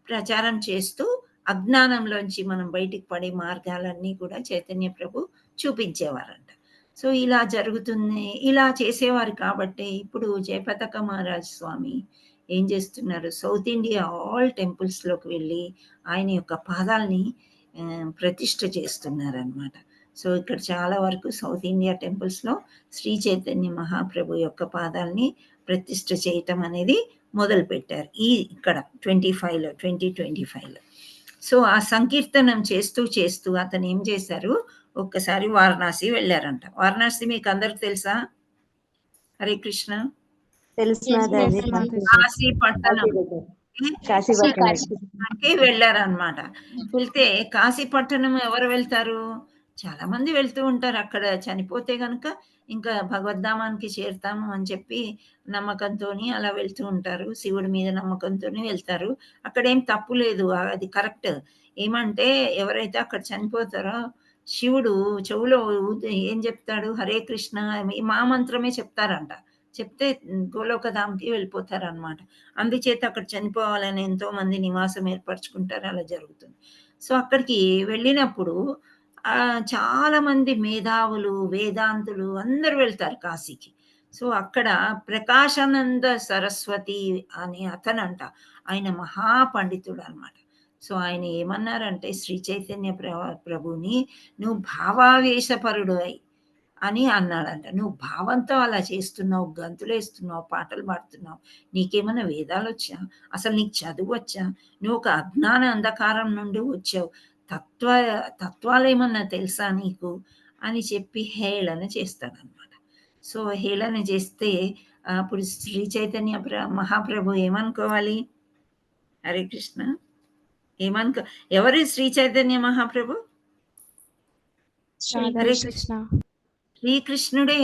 ప్రచారం చేస్తూ అజ్ఞానంలోంచి మనం బయటికి పడే మార్గాలన్నీ కూడా చైతన్య ప్రభు చూపించేవారంట. సో ఇలా జరుగుతుంది, ఇలా చేసేవారు కాబట్టి ఇప్పుడు జయపతాక మహారాజ్ స్వామి ఏం చేస్తున్నారు, సౌత్ ఇండియా ఆల్ టెంపుల్స్లోకి వెళ్ళి ఆయన యొక్క పాదాలని ప్రతిష్ఠ చేస్తున్నారనమాట. సో ఇక్కడ చాలా వరకు సౌత్ ఇండియా టెంపుల్స్లో శ్రీ చైతన్య మహాప్రభు యొక్క పాదాలని ప్రతిష్ఠ చేయటం అనేది మొదలుపెట్టారు ఇక్కడ 2025లో. సో ఆ సంకీర్తనం చేస్తూ చేస్తూ అతను ఏం చేశారు, ఒక్కసారి వారణాసి వెళ్ళారంట. వారణాసి మీకు అందరికి తెలుసా? హరే కృష్ణ. కాశీ పట్టణం వెళ్ళారనమాట. వెళ్తే కాశీ పట్టణం ఎవరు వెళ్తారు, చాలా మంది వెళ్తూ ఉంటారు. అక్కడ చనిపోతే గనక ఇంకా భగవద్ధామానికి చేరుతాము అని చెప్పి నమ్మకంతో అలా వెళ్తూ ఉంటారు. శివుడి మీద నమ్మకంతో వెళ్తారు. అక్కడ ఏం తప్పు లేదు, అది కరెక్ట్. ఏమంటే ఎవరైతే అక్కడ చనిపోతారో శివుడు చెవులో ఏం చెప్తాడు, హరే కృష్ణ మా మంత్రమే చెప్తారంట. చెప్తే గోలోకధామ్కి వెళ్ళిపోతారనమాట. అందుచేత అక్కడ చనిపోవాలని ఎంతో మంది నివాసం ఏర్పరచుకుంటారు, అలా జరుగుతుంది. సో అక్కడికి వెళ్ళినప్పుడు చాలా మంది మేధావులు, వేదాంతులు అందరూ వెళ్తారు కాశీకి. సో అక్కడ ప్రకాశానంద సరస్వతి అని అతనంట, ఆయన మహాపండితుడు అనమాట. సో ఆయన ఏమన్నారంటే శ్రీ చైతన్య ప్రభుని నువ్వు భావావేశపరుడు అని అన్నాడంట. నువ్వు భావంతో అలా చేస్తున్నావు, గంతులేస్తున్నావు, పాటలు పాడుతున్నావు, నీకేమైనా వేదాలు వచ్చా, అసలు నీకు చదువు వచ్చా, నువ్వు ఒక అజ్ఞాన అంధకారం నుండి వచ్చావు, తత్వాలు ఏమన్నా తెలుసా నీకు అని చెప్పి హేళన చేస్తాడనమాట. సో హేళన చేస్తే అప్పుడు శ్రీ చైతన్య మహాప్రభు ఏమనుకోవాలి, హరే కృష్ణ ఎవరు శ్రీ చైతన్య మహాప్రభు? హరే కృష్ణ, శ్రీకృష్ణుడే.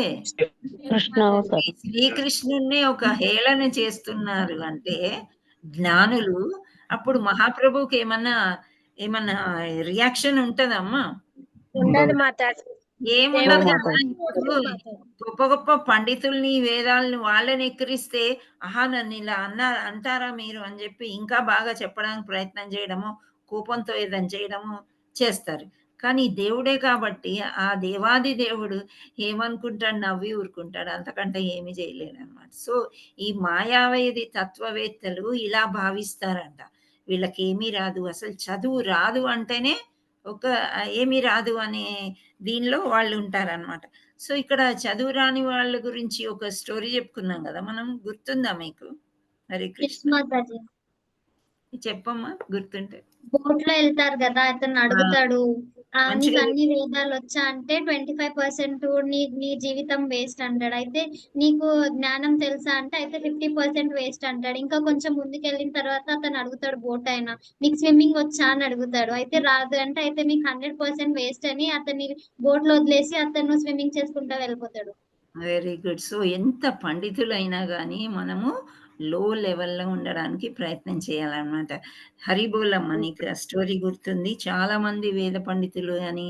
శ్రీకృష్ణుడిని ఒక హేళన చేస్తున్నారు అంటే జ్ఞానులు, అప్పుడు మహాప్రభుకి ఏమన్నా రియాక్షన్ ఉంటదమ్మా? ఏముండదు కదా. గొప్ప గొప్ప పండితుల్ని, వేదాలని వాళ్ళని ఎక్కిరిస్తే నన్ను ఇలా అంటారా మీరు అని చెప్పి ఇంకా బాగా చెప్పడానికి ప్రయత్నం చేయడము, కోపంతో ఏదైనా చేయడము చేస్తారు. కానీ దేవుడే కాబట్టి ఆ దేవాది దేవుడు ఏమనుకుంటాడు, నవ్వి ఊరుకుంటాడు, అంతకంటే ఏమి చేయలేడు అనమాట. సో ఈ మాయావేది తత్వవేత్తలు ఇలా భావిస్తారంట, వీళ్ళకి ఏమీ రాదు, అసలు చదువు రాదు అంటేనే ఒక ఏమీ రాదు అనే దీనిలో వాళ్ళు ఉంటారనమాట. సో ఇక్కడ చదువు రాని వాళ్ళ గురించి ఒక స్టోరీ చెప్పుకున్నాం కదా మనం, గుర్తుందా మీకు? హరే కృష్ణ, చెప్పమ్మా గుర్తుంటే. బోట్ లో వెళ్తారు కదా, అతను అడుగుతాడు నీకు అన్ని వేదాలు వచ్చా అంటే 25% నీ జీవితం వేస్ట్ అంటాడు. అయితే నీకు జ్ఞానం తెలుసా అంటే అయితే 50% వేస్ట్ అంటాడు. ఇంకా కొంచెం ముందుకు వెళ్ళిన తర్వాత అతను అడుగుతాడు బోట్ అయినా, నీకు స్విమ్మింగ్ వచ్చా అని అడుగుతాడు. అయితే రాదు అంటే అయితే మీకు 100% వేస్ట్ అని అతన్ని బోట్ లో వదిలేసి అతను స్విమ్మింగ్ చేసుకుంటా వెళ్ళిపోతాడు. Very good. సో ఎంత పండితులైనా కానీ మనము లో లెవెల్లో ఉండడానికి ప్రయత్నం చేయాలన్నమాట. హరిబోలమ్మ నీకు ఆ స్టోరీ గుర్తుంది? చాలా మంది వేద పండితులు అని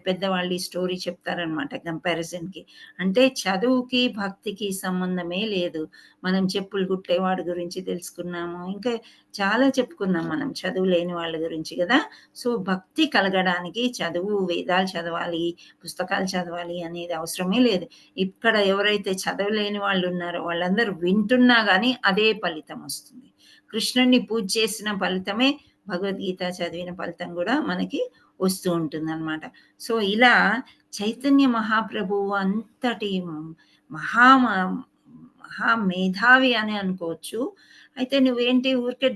పెద్ద వాళ్ళు ఈ స్టోరీ చెప్తారనమాట కంపారిజన్కి. అంటే చదువుకి భక్తికి సంబంధమే లేదు. మనం చెప్పులు కుట్టేవాడి గురించి తెలుసుకున్నాము, ఇంకా చాలా చెప్పుకున్నాం మనం చదువు లేని వాళ్ళ గురించి కదా. సో భక్తి కలగడానికి చదువు, వేదాలు చదవాలి, పుస్తకాలు చదవాలి అనేది అవసరమే లేదు. ఇక్కడ ఎవరైతే చదవలేని వాళ్ళు ఉన్నారో వాళ్ళందరూ వింటున్నా కానీ అదే ఫలితం వస్తుంది. కృష్ణుడిని పూజ చేసిన ఫలితమే భగవద్గీత చదివిన ఫలితం కూడా మనకి వస్తూ ఉంటుంది అనమాట. సో ఇలా చైతన్య మహాప్రభువు అంతటి మహా మేధావి అని అనుకోవచ్చు. అయితే నువ్వేంటి ఊరికే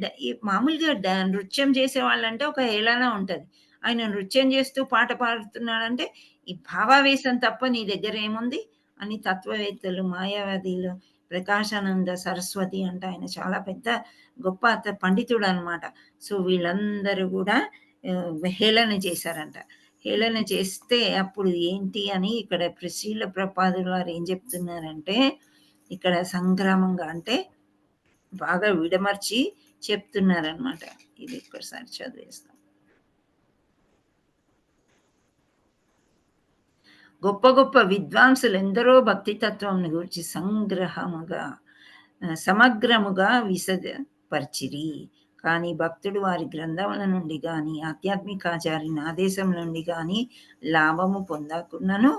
మామూలుగా నృత్యం చేసే వాళ్ళంటే ఒక హేళన ఉంటుంది, ఆయన నృత్యం చేస్తూ పాట పాడుతున్నాడంటే ఈ భావావేశం తప్ప నీ దగ్గర ఏముంది అని తత్వవేత్తలు, మాయావాదీలు, ప్రకాశానంద సరస్వతి అంటే ఆయన చాలా పెద్ద గొప్ప పండితుడు అనమాట. సో వీళ్ళందరూ కూడా హేళన చేశారంట. హేళన చేస్తే అప్పుడు ఏంటి అని ఇక్కడ శ్రీల ప్రపాదులు వారు ఏం చెప్తున్నారంటే, ఇక్కడ సంగ్రామంగా అంటే బాగా విడమర్చి చెప్తున్నారనమాట. ఇది ఒక్కసారి చదివేస్తాం. గొప్ప గొప్ప విద్వాంసులు ఎందరో భక్తి తత్వం గురించి సమగ్రముగా విశదపరిచిరి. కానీ భక్తుడు వారి గ్రంథముల నుండి గాని ఆధ్యాత్మికాచార్యుని ఆదేశం నుండి గాని లాభము పొందకున్నను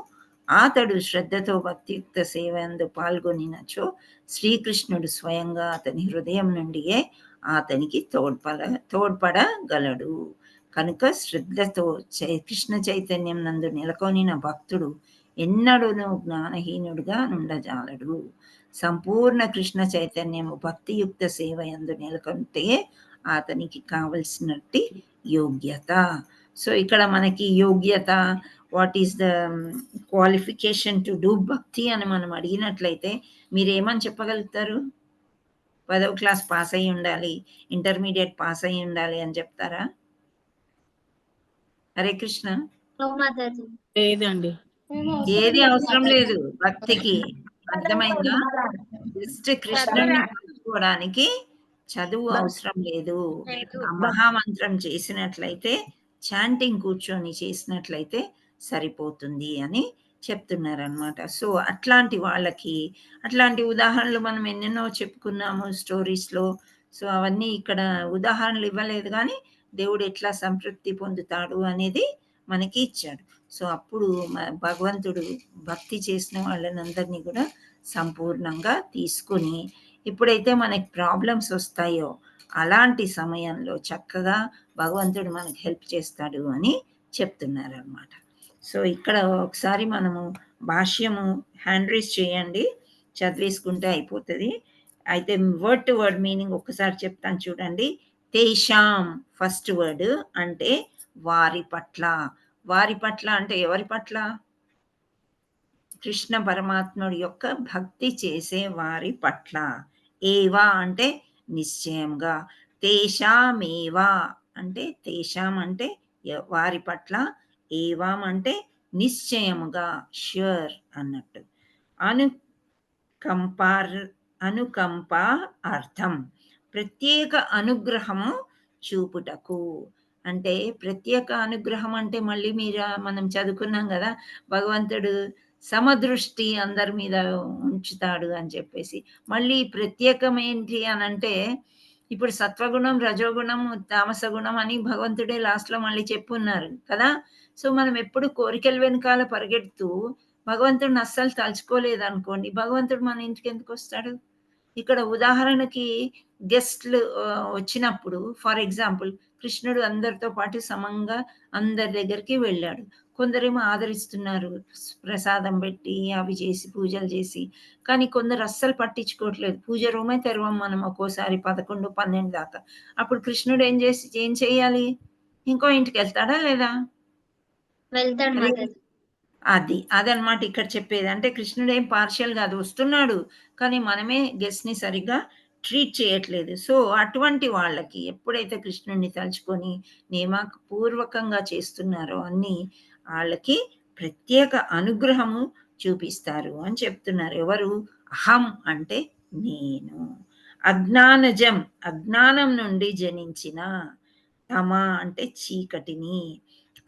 అతడు శ్రద్ధతో భక్తియుక్త సేవందు పాల్గొనినచో శ్రీకృష్ణుడు స్వయంగా అతని హృదయం నుండియే అతనికి తోడ్పడగలడు. కనుక శ్రద్ధతో కృష్ణ చైతన్యం నందు నెలకొనిన భక్తుడు ఎన్నడూనూ జ్ఞానహీనుడుగా నుండజాలడు. సంపూర్ణ కృష్ణ చైతన్యము భక్తియుక్త సేవ యందు నెలకొంటే అతనికి కావలసినట్టి యోగ్యత. సో ఇక్కడ మనకి యోగ్యత, what is the qualification to do భక్తి అని మనం అడిగినట్లయితే మీరేమని చెప్పగలుగుతారు? 10వ క్లాస్ పాస్ అయి ఉండాలి, ఇంటర్మీడియట్ పాస్ అయి ఉండాలి అని చెప్తారా? హరే కృష్ణ. లేదండి. ఏది అవసరం లేదు భక్తికి, అర్థమైందా? జస్ట్ కృష్ణుని తెలుసుకోవడానికి చదువు అవసరం లేదు. ఆ మహామంత్రం చేసినట్లయితే, చాంటింగ్ కూర్చొని చేసినట్లయితే సరిపోతుంది అని చెప్తున్నారనమాట. సో అట్లాంటి వాళ్ళకి అట్లాంటి ఉదాహరణలు మనం ఎన్నెన్నో చెప్పుకున్నాము స్టోరీస్లో. సో అవన్నీ ఇక్కడ ఉదాహరణలు ఇవ్వలేదు, కానీ దేవుడు ఎట్లా సంతృప్తి పొందుతాడు అనేది మనకి ఇచ్చాడు. సో అప్పుడు భగవంతుడు భక్తి చేసిన వాళ్ళనందరినీ కూడా సంపూర్ణంగా తీసుకుని, ఎప్పుడైతే మనకి ప్రాబ్లమ్స్ వస్తాయో అలాంటి సమయంలో చక్కగా భగవంతుడు మనకు హెల్ప్ చేస్తాడు అని చెప్తున్నారు అనమాట. సో ఇక్కడ ఒకసారి మనము భాష్యము హ్యాండ్ రైజ్ చేయండి, చదివేసుకుంటే అయిపోతుంది. అయితే వర్డ్ టు వర్డ్ మీనింగ్ ఒక్కసారి చెప్తాను చూడండి. తేషాం ఫస్ట్ వర్డ్ అంటే వారి పట్ల. వారి పట్ల అంటే ఎవరి పట్ల? కృష్ణ పరమాత్ముడి యొక్క భక్తి చేసే వారి పట్ల. ఏవా అంటే నిశ్చయంగా. తేషామేవా అంటే తేషాం అంటే వారి పట్ల, ఏవాం అంటే నిశ్చయముగా, ష్యూర్ అన్నట్టు. అనుకంప అర్థం ప్రత్యేక అనుగ్రహము చూపుటకు. అంటే ప్రత్యేక అనుగ్రహం అంటే మళ్ళీ మనం చదువుకున్నాం కదా, భగవంతుడు సమదృష్టి అందరి మీద ఉంచుతాడు అని చెప్పేసి. మళ్ళీ ప్రత్యేకం ఏంటి అని అంటే, ఇప్పుడు సత్వగుణం, రజోగుణం, తామస గుణం అని భగవంతుడే లాస్ట్లో మళ్ళీ చెప్పున్నారు కదా. సో మనం ఎప్పుడు కోరికల వెనకాల పరిగెడుతూ భగవంతుడిని అస్సలు తలుచుకోలేదు అనుకోండి, భగవంతుడు మన ఇంటికి ఎందుకు వస్తాడు? ఇక్కడ ఉదాహరణకి గెస్ట్లు వచ్చినప్పుడు, ఫర్ ఎగ్జాంపుల్ కృష్ణుడు అందరితో పాటు సమంగా అందరి దగ్గరికి వెళ్ళాడు. కొందరేమో ఆదరిస్తున్నారు, ప్రసాదం పెట్టి అవి చేసి పూజలు చేసి. కానీ కొందరు అస్సలు పట్టించుకోవట్లేదు. పూజ రూమే తెరవం మనం ఒక్కోసారి 11, 12 దాకా. అప్పుడు కృష్ణుడు ఏం చేయాలి? ఇంకో ఇంటికి వెళ్తాడా లేదా? వెళ్తాడు. అదనమాట ఇక్కడ చెప్పేది. అంటే కృష్ణుడు ఏం పార్షియల్ కాదు, వస్తున్నాడు, కానీ మనమే గెస్ట్ ని సరిగ్గా ట్రీట్ చేయట్లేదు. సో అటువంటి వాళ్ళకి ఎప్పుడైతే కృష్ణుడిని తలుచుకొని నియమపూర్వకంగా చేస్తున్నారో అన్ని వాళ్ళకి ప్రత్యేక అనుగ్రహము చూపిస్తారు అని చెప్తున్నారు. ఎవరు? అహం అంటే నేను. అజ్ఞానజం అజ్ఞానం నుండి జనించిన, తమ అంటే చీకటిని,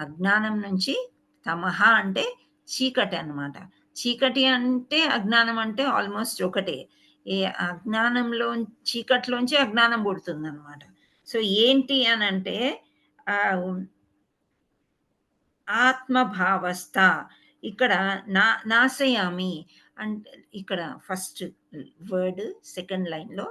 అజ్ఞానం నుంచి తమహ అంటే చీకటి అన్నమాట. చీకటి అంటే అజ్ఞానం అంటే ఆల్మోస్ట్ ఒకటే. ఏ అజ్ఞానంలో చీకటిలోంచి అజ్ఞానం పుడుతుంది అనమాట. సో ఏంటి అని అంటే ఆత్మభావస్థ. ఇక్కడ నాశయామి అంటే ఇక్కడ ఫస్ట్ వర్డ్ సెకండ్ లైన్లో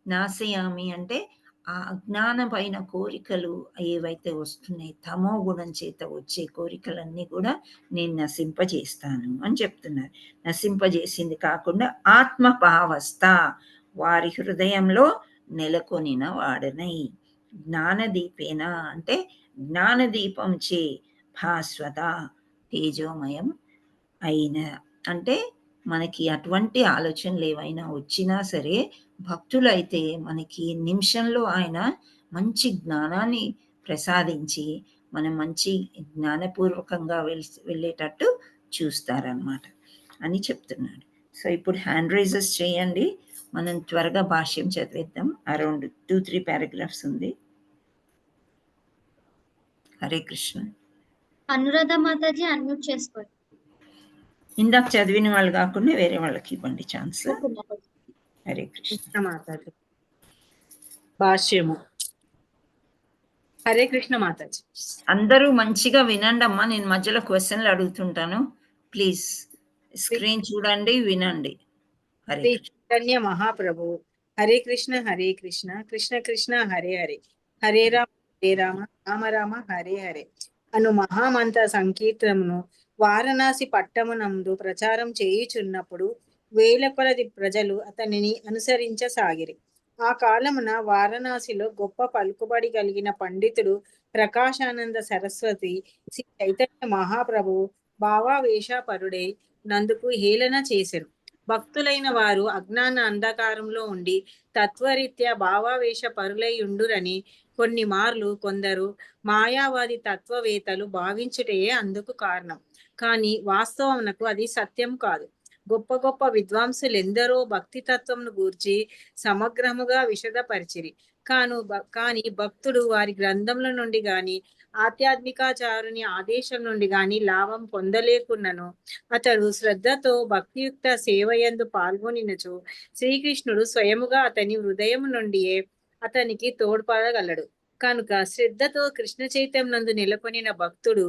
నాశయామి అంటే ఆ అజ్ఞానం పైన కోరికలు ఏవైతే వస్తున్నాయి, తమో గుణం చేత వచ్చే కోరికలన్నీ కూడా నేను నశింపజేస్తాను అని చెప్తున్నారు. నశింపజేసింది కాకుండా ఆత్మభావస్థ, వారి హృదయంలో నెలకొనిన వాడనై. జ్ఞానదీపేన అంటే జ్ఞానదీపం చే భాస్వత తేజోమయం అయిన అంటే మనకి అటువంటి ఆలోచనలు ఏవైనా వచ్చినా సరే భక్తులైతే మనకి నిమిషంలో ఆయన మంచి జ్ఞానాన్ని ప్రసాదించి మనం మంచి జ్ఞానపూర్వకంగా వెళ్ళేటట్టు చూస్తారనమాట అని చెప్తున్నాడు. సో ఇప్పుడు హ్యాండ్ రైజెస్ చేయండి, మనం త్వరగా భాష్యం చదివేద్దాం. అరౌండ్ 2-3 పారాగ్రాఫ్స్ ఉంది. హరే కృష్ణ. అనురాధ మాతాజీ అన్మ్యూట్ చేసుకోండి. ఇందాక చదివిన వాళ్ళు కాకుండా వేరే వాళ్ళకి ఇవ్వండి ఛాన్స్. హరే కృష్ణ మాతాజీ. భాష్యము. హరే కృష్ణ మాతాజీ. అందరూ మంచిగా వినండి అమ్మా, నేను మధ్యలో క్వశ్చన్లు అడుగుతుంటాను. ప్లీజ్ స్క్రీన్ చూడండి, వినండి. హరే చైతన్య మహాప్రభు. హరే కృష్ణ కృష్ణ కృష్ణ హరే హరే, హరే రామ రామ రామ హరే హరే అను మహామంత్ర సంకీర్తనమును వారణాసి పట్టమునందు ప్రచారం చేయుచున్నప్పుడు వేల కొలది ప్రజలు అతనిని అనుసరించసాగిరి. ఆ కాలమున వారణాసిలో గొప్ప పలుకుబడి కలిగిన పండితుడు ప్రకాశానంద సరస్వతి శ్రీ చైతన్య మహాప్రభు భావావేశపరుడై నందుకు హేళన చేసెను. భక్తులైన వారు అజ్ఞాన అంధకారంలో ఉండి తత్వరీత్యా భావావేశ పరులై ఉండురని కొన్ని మార్లు కొందరు మాయావాది తత్వవేత్తలు భావించుటే అందుకు కారణం. కానీ వాస్తవమునకు అది సత్యం కాదు. గొప్ప గొప్ప విద్వాంసులెందరో భక్తి తత్వంను గూర్చి సమగ్రముగా విశదపరిచిరి. కానీ భక్తుడు వారి గ్రంథముల నుండి గాని ఆధ్యాత్మికాచారుని ఆదేశం నుండి గాని లాభం పొందలేకున్నను అతడు శ్రద్ధతో భక్తియుక్త సేవయందు పాల్గొనినచో శ్రీకృష్ణుడు స్వయముగా అతని హృదయం నుండియే అతనికి తోడ్పడగలడు. కనుక శ్రద్ధతో కృష్ణ చైతన్యందు నెలకొనిన భక్తుడు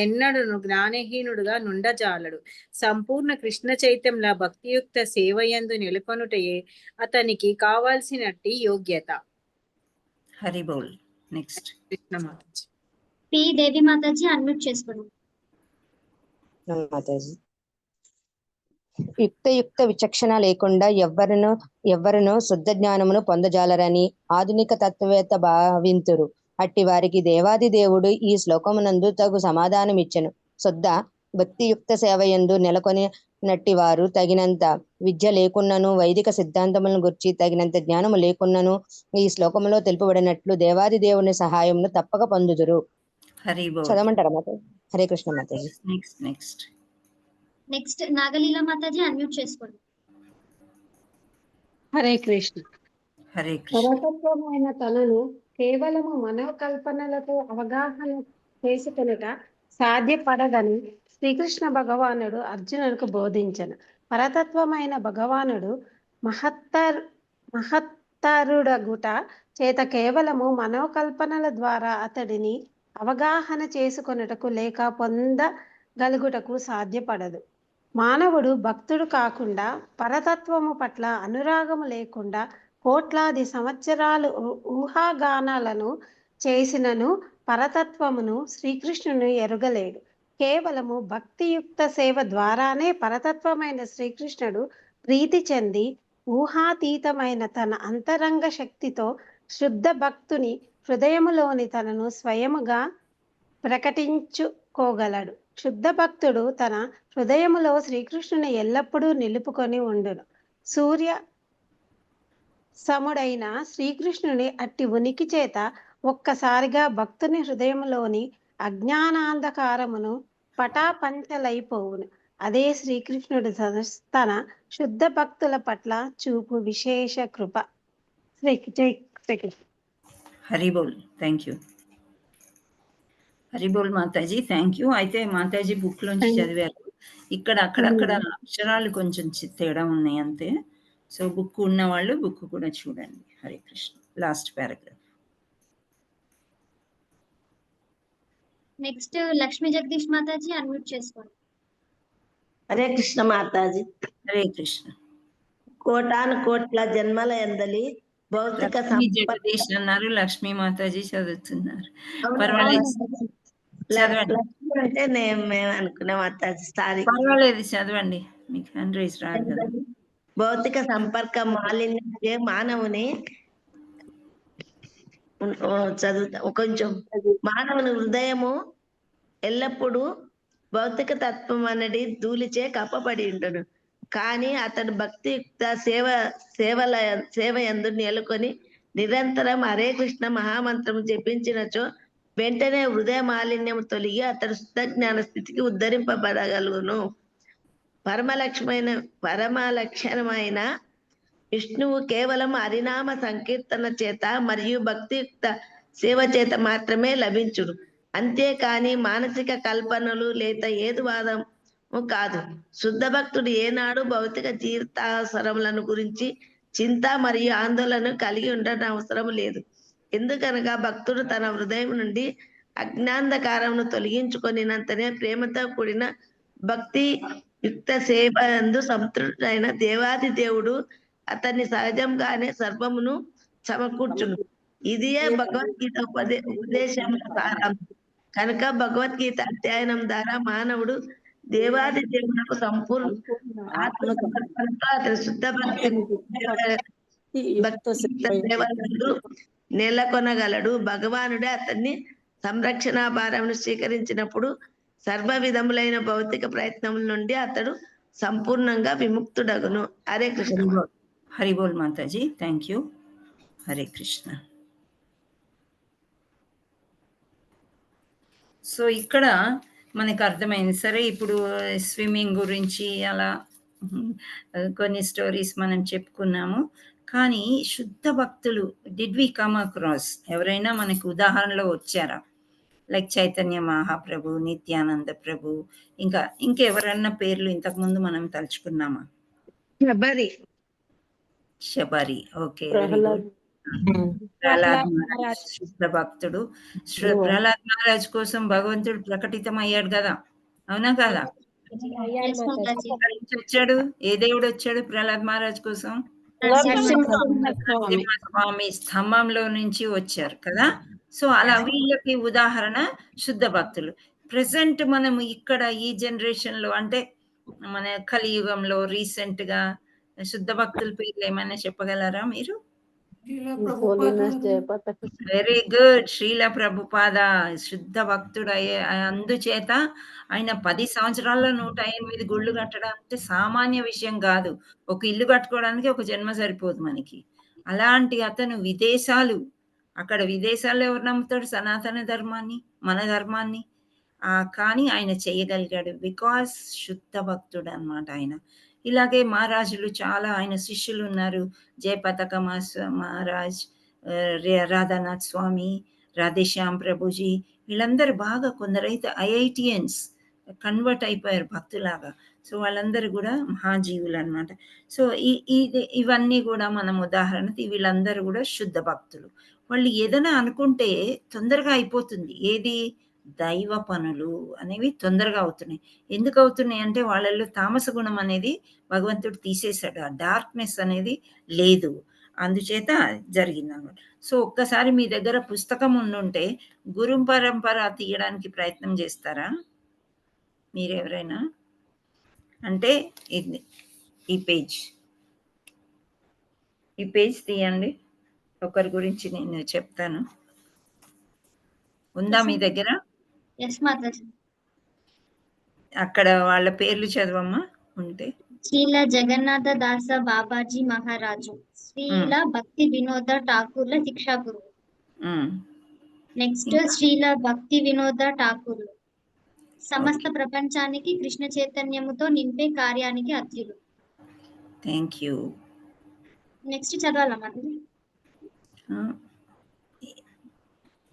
ఎన్నడూను జ్ఞానహీనుడుగా నుండజాలడు. సంపూర్ణ కృష్ణ చైతన్య భక్తియుక్త సేవయందు నెలకొనుటయే అతనికి కావాల్సినట్టి యోగ్యత. హరి బోల్. నెక్స్ట్ కృష్ణ మాతాజీ. పి దేవి మాతాజీ అన్మ్యూట్ చేసుకోండి. మాతాజీ. యుక్త విచక్షణ లేకుండా ఎవ్వరును శుద్ధ జ్ఞానమును పొందజాలరని ఆధునిక తత్వవేత్త భావింతురు. అట్టి వారికి దేవాది దేవుడు ఈ శ్లోకమునందు తగు సమాధానం ఇచ్చెను. శుద్ధ భక్తియుక్త సేవయందు నెలకొనినట్టి వారు తగినంత విద్య లేకున్నను వైదిక సిద్ధాంతములను గురించి తగినంత జ్ఞానము లేకున్నను ఈ శ్లోకములో తెలుపబడినట్లు దేవాది దేవుని సహాయమును తప్పక పొందుదురు. చదవమంటారా మాతాజీ? హరే కృష్ణ మాతాజీ. నెక్స్ట్ నాగలీల మాతాజీ అన్మ్యూట్ చేసుకోండి. హరే కృష్ణ. హరే కృష్ణ. పరతత్వమైన తనను కేవలము మనోకల్పనలతో అవగాహన చేసుకొనుట సాధ్యపడదని శ్రీకృష్ణ భగవానుడు అర్జునుడికి బోధించను. పరతత్వమైన భగవానుడు మహత్తరుడగుట చేత కేవలము మనోకల్పనల ద్వారా అతడిని అవగాహన చేసుకొనుటకు లేక పొందగలుగుటకు సాధ్యపడదు. మానవుడు భక్తుడు కాకుండా పరతత్వము పట్ల అనురాగము లేకుండా కోట్లాది సంవత్సరాలు ఊహాగానాలను చేసినను పరతత్వమును శ్రీకృష్ణుని ఎరుగలేడు. కేవలము భక్తియుక్త సేవ ద్వారానే పరతత్వమైన శ్రీకృష్ణుడు ప్రీతి చెంది ఊహాతీతమైన తన అంతరంగ శక్తితో శుద్ధ భక్తుని హృదయములోని తనను స్వయముగా ప్రకటించుకోగలడు. శుద్ధ భక్తుడు తన హృదయములో శ్రీకృష్ణుని ఎల్లప్పుడూ నిలుపుకొని ఉండును. సూర్య సముడైన శ్రీకృష్ణుని అట్టి ఉనికి చేత ఒక్కసారిగా భక్తుని హృదయంలోని అజ్ఞానాంధకారమును పటాపంచలైపోవును. అదే శ్రీకృష్ణుడు తన శుద్ధ భక్తుల పట్ల చూపు విశేష కృప. శ్రీకృష్ణ. హరి బోల్. Thank you. హరి బోల్ మాతాజీ. Thank you. అయితే మాతాజీ బుక్ లోంచి చదివారు. ఇక్కడ అక్కడక్కడ అక్షరాలు కొంచెం తేడా ఉన్నాయి అంతే. సో బుక్ ఉన్న వాళ్ళు బుక్ కూడా చూడండి. Hare Krishna. Last paragraph. Next Lakshmi Jagadish Mataji unmute చేసుకోండి. హరే కృష్ణ మాతాజీ. హరే కృష్ణ. కోటాను కోట్ల జన్మల ఎందలి భౌతిక జగదీష్ అన్నారు, లక్ష్మీ మాతాజీ చదువుతున్నారు. పర్వాలేదు చదవండి. అంటే మేము అనుకునే మాతాజీ సారీ. పర్వాలేదు చదవండి, మీకు హ్యాండ్ రైజ్ రాదు కదా. భౌతిక సంపర్క మాలిన్యే మానవుని చదువుతా కొంచెం. మానవుని హృదయము ఎల్లప్పుడూ భౌతిక తత్వం అనేది ధూళిచే కప్పబడి ఉండును. కానీ అతడు భక్తియుక్త సేవ యందు నెలకొని నిరంతరం హరే కృష్ణ మహామంత్రం జపించినచో వెంటనే హృదయ మాలిన్యం తొలగి అతడు శుద్ధ జ్ఞాన స్థితికి ఉద్ధరింపబడగలుగును. పరమలక్షణమైన విష్ణువు కేవలం హరినామ సంకీర్తన చేత మరియు భక్తియుక్త సేవ చేత మాత్రమే లభించుడు. అంతేకాని మానసిక కల్పనలు లేదా ఏదువాదము కాదు. శుద్ధ భక్తుడు ఏనాడు భౌతిక జీవితావసరములను గురించి చింత మరియు ఆందోళన కలిగి ఉండడం అవసరం లేదు. ఎందుకనగా భక్తుడు తన హృదయం నుండి అజ్ఞాంధకారమును తొలగించుకొనినంతనే ప్రేమతో కూడిన భక్తి యుక్త సేవ యందు సంతృప్తుడైన దేవాది దేవుడు అతన్ని సహజంగానే సర్వమును సమకూర్చును. ఇదియే భగవద్గీత ఉపదేశం సారాంశం. కనుక భగవద్గీత అధ్యయనం ద్వారా మానవుడు దేవాది దేవులకు సంపూర్ణ ఆత్మసమర్పణతో అతని శుద్ధ భక్తి సేవలందు నెలకొనగలడు. భగవానుడే అతన్ని సంరక్షణ భారమును స్వీకరించినప్పుడు సర్వ విధములైన భౌతిక ప్రయత్నముల నుండి అతడు సంపూర్ణంగా విముక్తుడగును. హరే కృష్ణ. హరి బోల్ Mataji, thank you. Hare Krishna. So ఇక్కడ మనకు అర్థమైంది. సరే, ఇప్పుడు స్విమ్మింగ్ గురించి అలా కొన్ని స్టోరీస్ మనం చెప్పుకున్నాము. కానీ శుద్ధ భక్తులు డిడ్ వి కమ్ అక్రాస్? ఎవరైనా మనకు ఉదాహరణలో వచ్చారా? లైక్ చైతన్య మహాప్రభు, నిత్యానంద ప్రభు, ఇంకెవరన్నా పేర్లు ఇంతకుముందు మనం తలుచుకున్నామా? Shabari. Okay, very good. Prahlad Maharaj శుద్ధ భక్తుడు. ప్రహ్లాద్ మహారాజ్ కోసం భగవంతుడు ప్రకటితమయ్యాడు కదా, అవునా కదా? వచ్చాడు, ఏ దేవుడు వచ్చాడు ప్రహ్లాద్ మహారాజ్ కోసం? నరసింహస్వామి స్తంభంలో నుంచి వచ్చారు కదా. సో అలా వీళ్ళకి ఉదాహరణ శుద్ధ భక్తులు. ప్రెసెంట్ మనము ఇక్కడ ఈ జనరేషన్ లో, అంటే మన కలియుగంలో రీసెంట్ గా శుద్ధ భక్తుల పేర్లు ఏమైనా చెప్పగలరా మీరు? Very good. శ్రీల ప్రభుపాద శుద్ధ భక్తుడు అందుచేత ఆయన 10 సంవత్సరాల్లో 108 గుళ్ళు కట్టడం అంటే సామాన్య విషయం కాదు. ఒక ఇల్లు కట్టుకోవడానికి ఒక జన్మ సరిపోదు మనకి. అలాంటి అతను అక్కడ విదేశాల్లో ఎవరు నమ్ముతాడు సనాతన ధర్మాన్ని, మన ధర్మాన్ని? కానీ ఆయన చేయగలిగాడు బికాస్ శుద్ధ భక్తుడు అన్నమాట ఆయన. ఇలాగే మహారాజులు చాలా ఆయన శిష్యులు ఉన్నారు. జయపతాక మహారాజ్, రాధానాథ్ స్వామి, రాధేశ్యామ్ ప్రభుజీ, వీళ్ళందరూ బాగా, కొందరైతే ఐఐటియన్స్ కన్వర్ట్ అయిపోయారు భక్తులాగా. సో వాళ్ళందరూ కూడా మహాజీవులు అన్నమాట. సో ఇవన్నీ కూడా మనం ఉదాహరణకి వీళ్ళందరూ కూడా శుద్ధ భక్తులు. వాళ్ళు ఏదైనా అనుకుంటే తొందరగా అయిపోతుంది. ఏది? దైవ పనులు అనేవి తొందరగా అవుతున్నాయి. ఎందుకు అవుతున్నాయి అంటే వాళ్ళల్లో తామస గుణం అనేది భగవంతుడు తీసేశాడు. ఆ డార్క్నెస్ అనేది లేదు, అందుచేత జరిగింది అన్నమాట. సో ఒక్కసారి మీ దగ్గర పుస్తకం ఉండుంటే గురు పరంపర తీయడానికి ప్రయత్నం చేస్తారా మీరెవరైనా? అంటే ఈ పేజ్ తీయండి. ఒకరి గురించి నేను చెప్తాను. ఉందా మీ దగ్గర? అక్కడ వాళ్ళ పేర్లు చదవమ్మా ఉంటే. శ్రీల జగన్నాథ దాస బాబాజీ మహారాజు, శ్రీల భక్తి వినోద ఠాకూర్ల శిక్షా గురువు. నెక్స్ట్ శ్రీల భక్తి వినోద ఠాకూర్లు సమస్త ప్రపంచానికి కృష్ణ చైతన్యముతో నింపే కార్యానికి అత్యులు. Thank you. నెక్స్ట్ చదవాలమ్మా?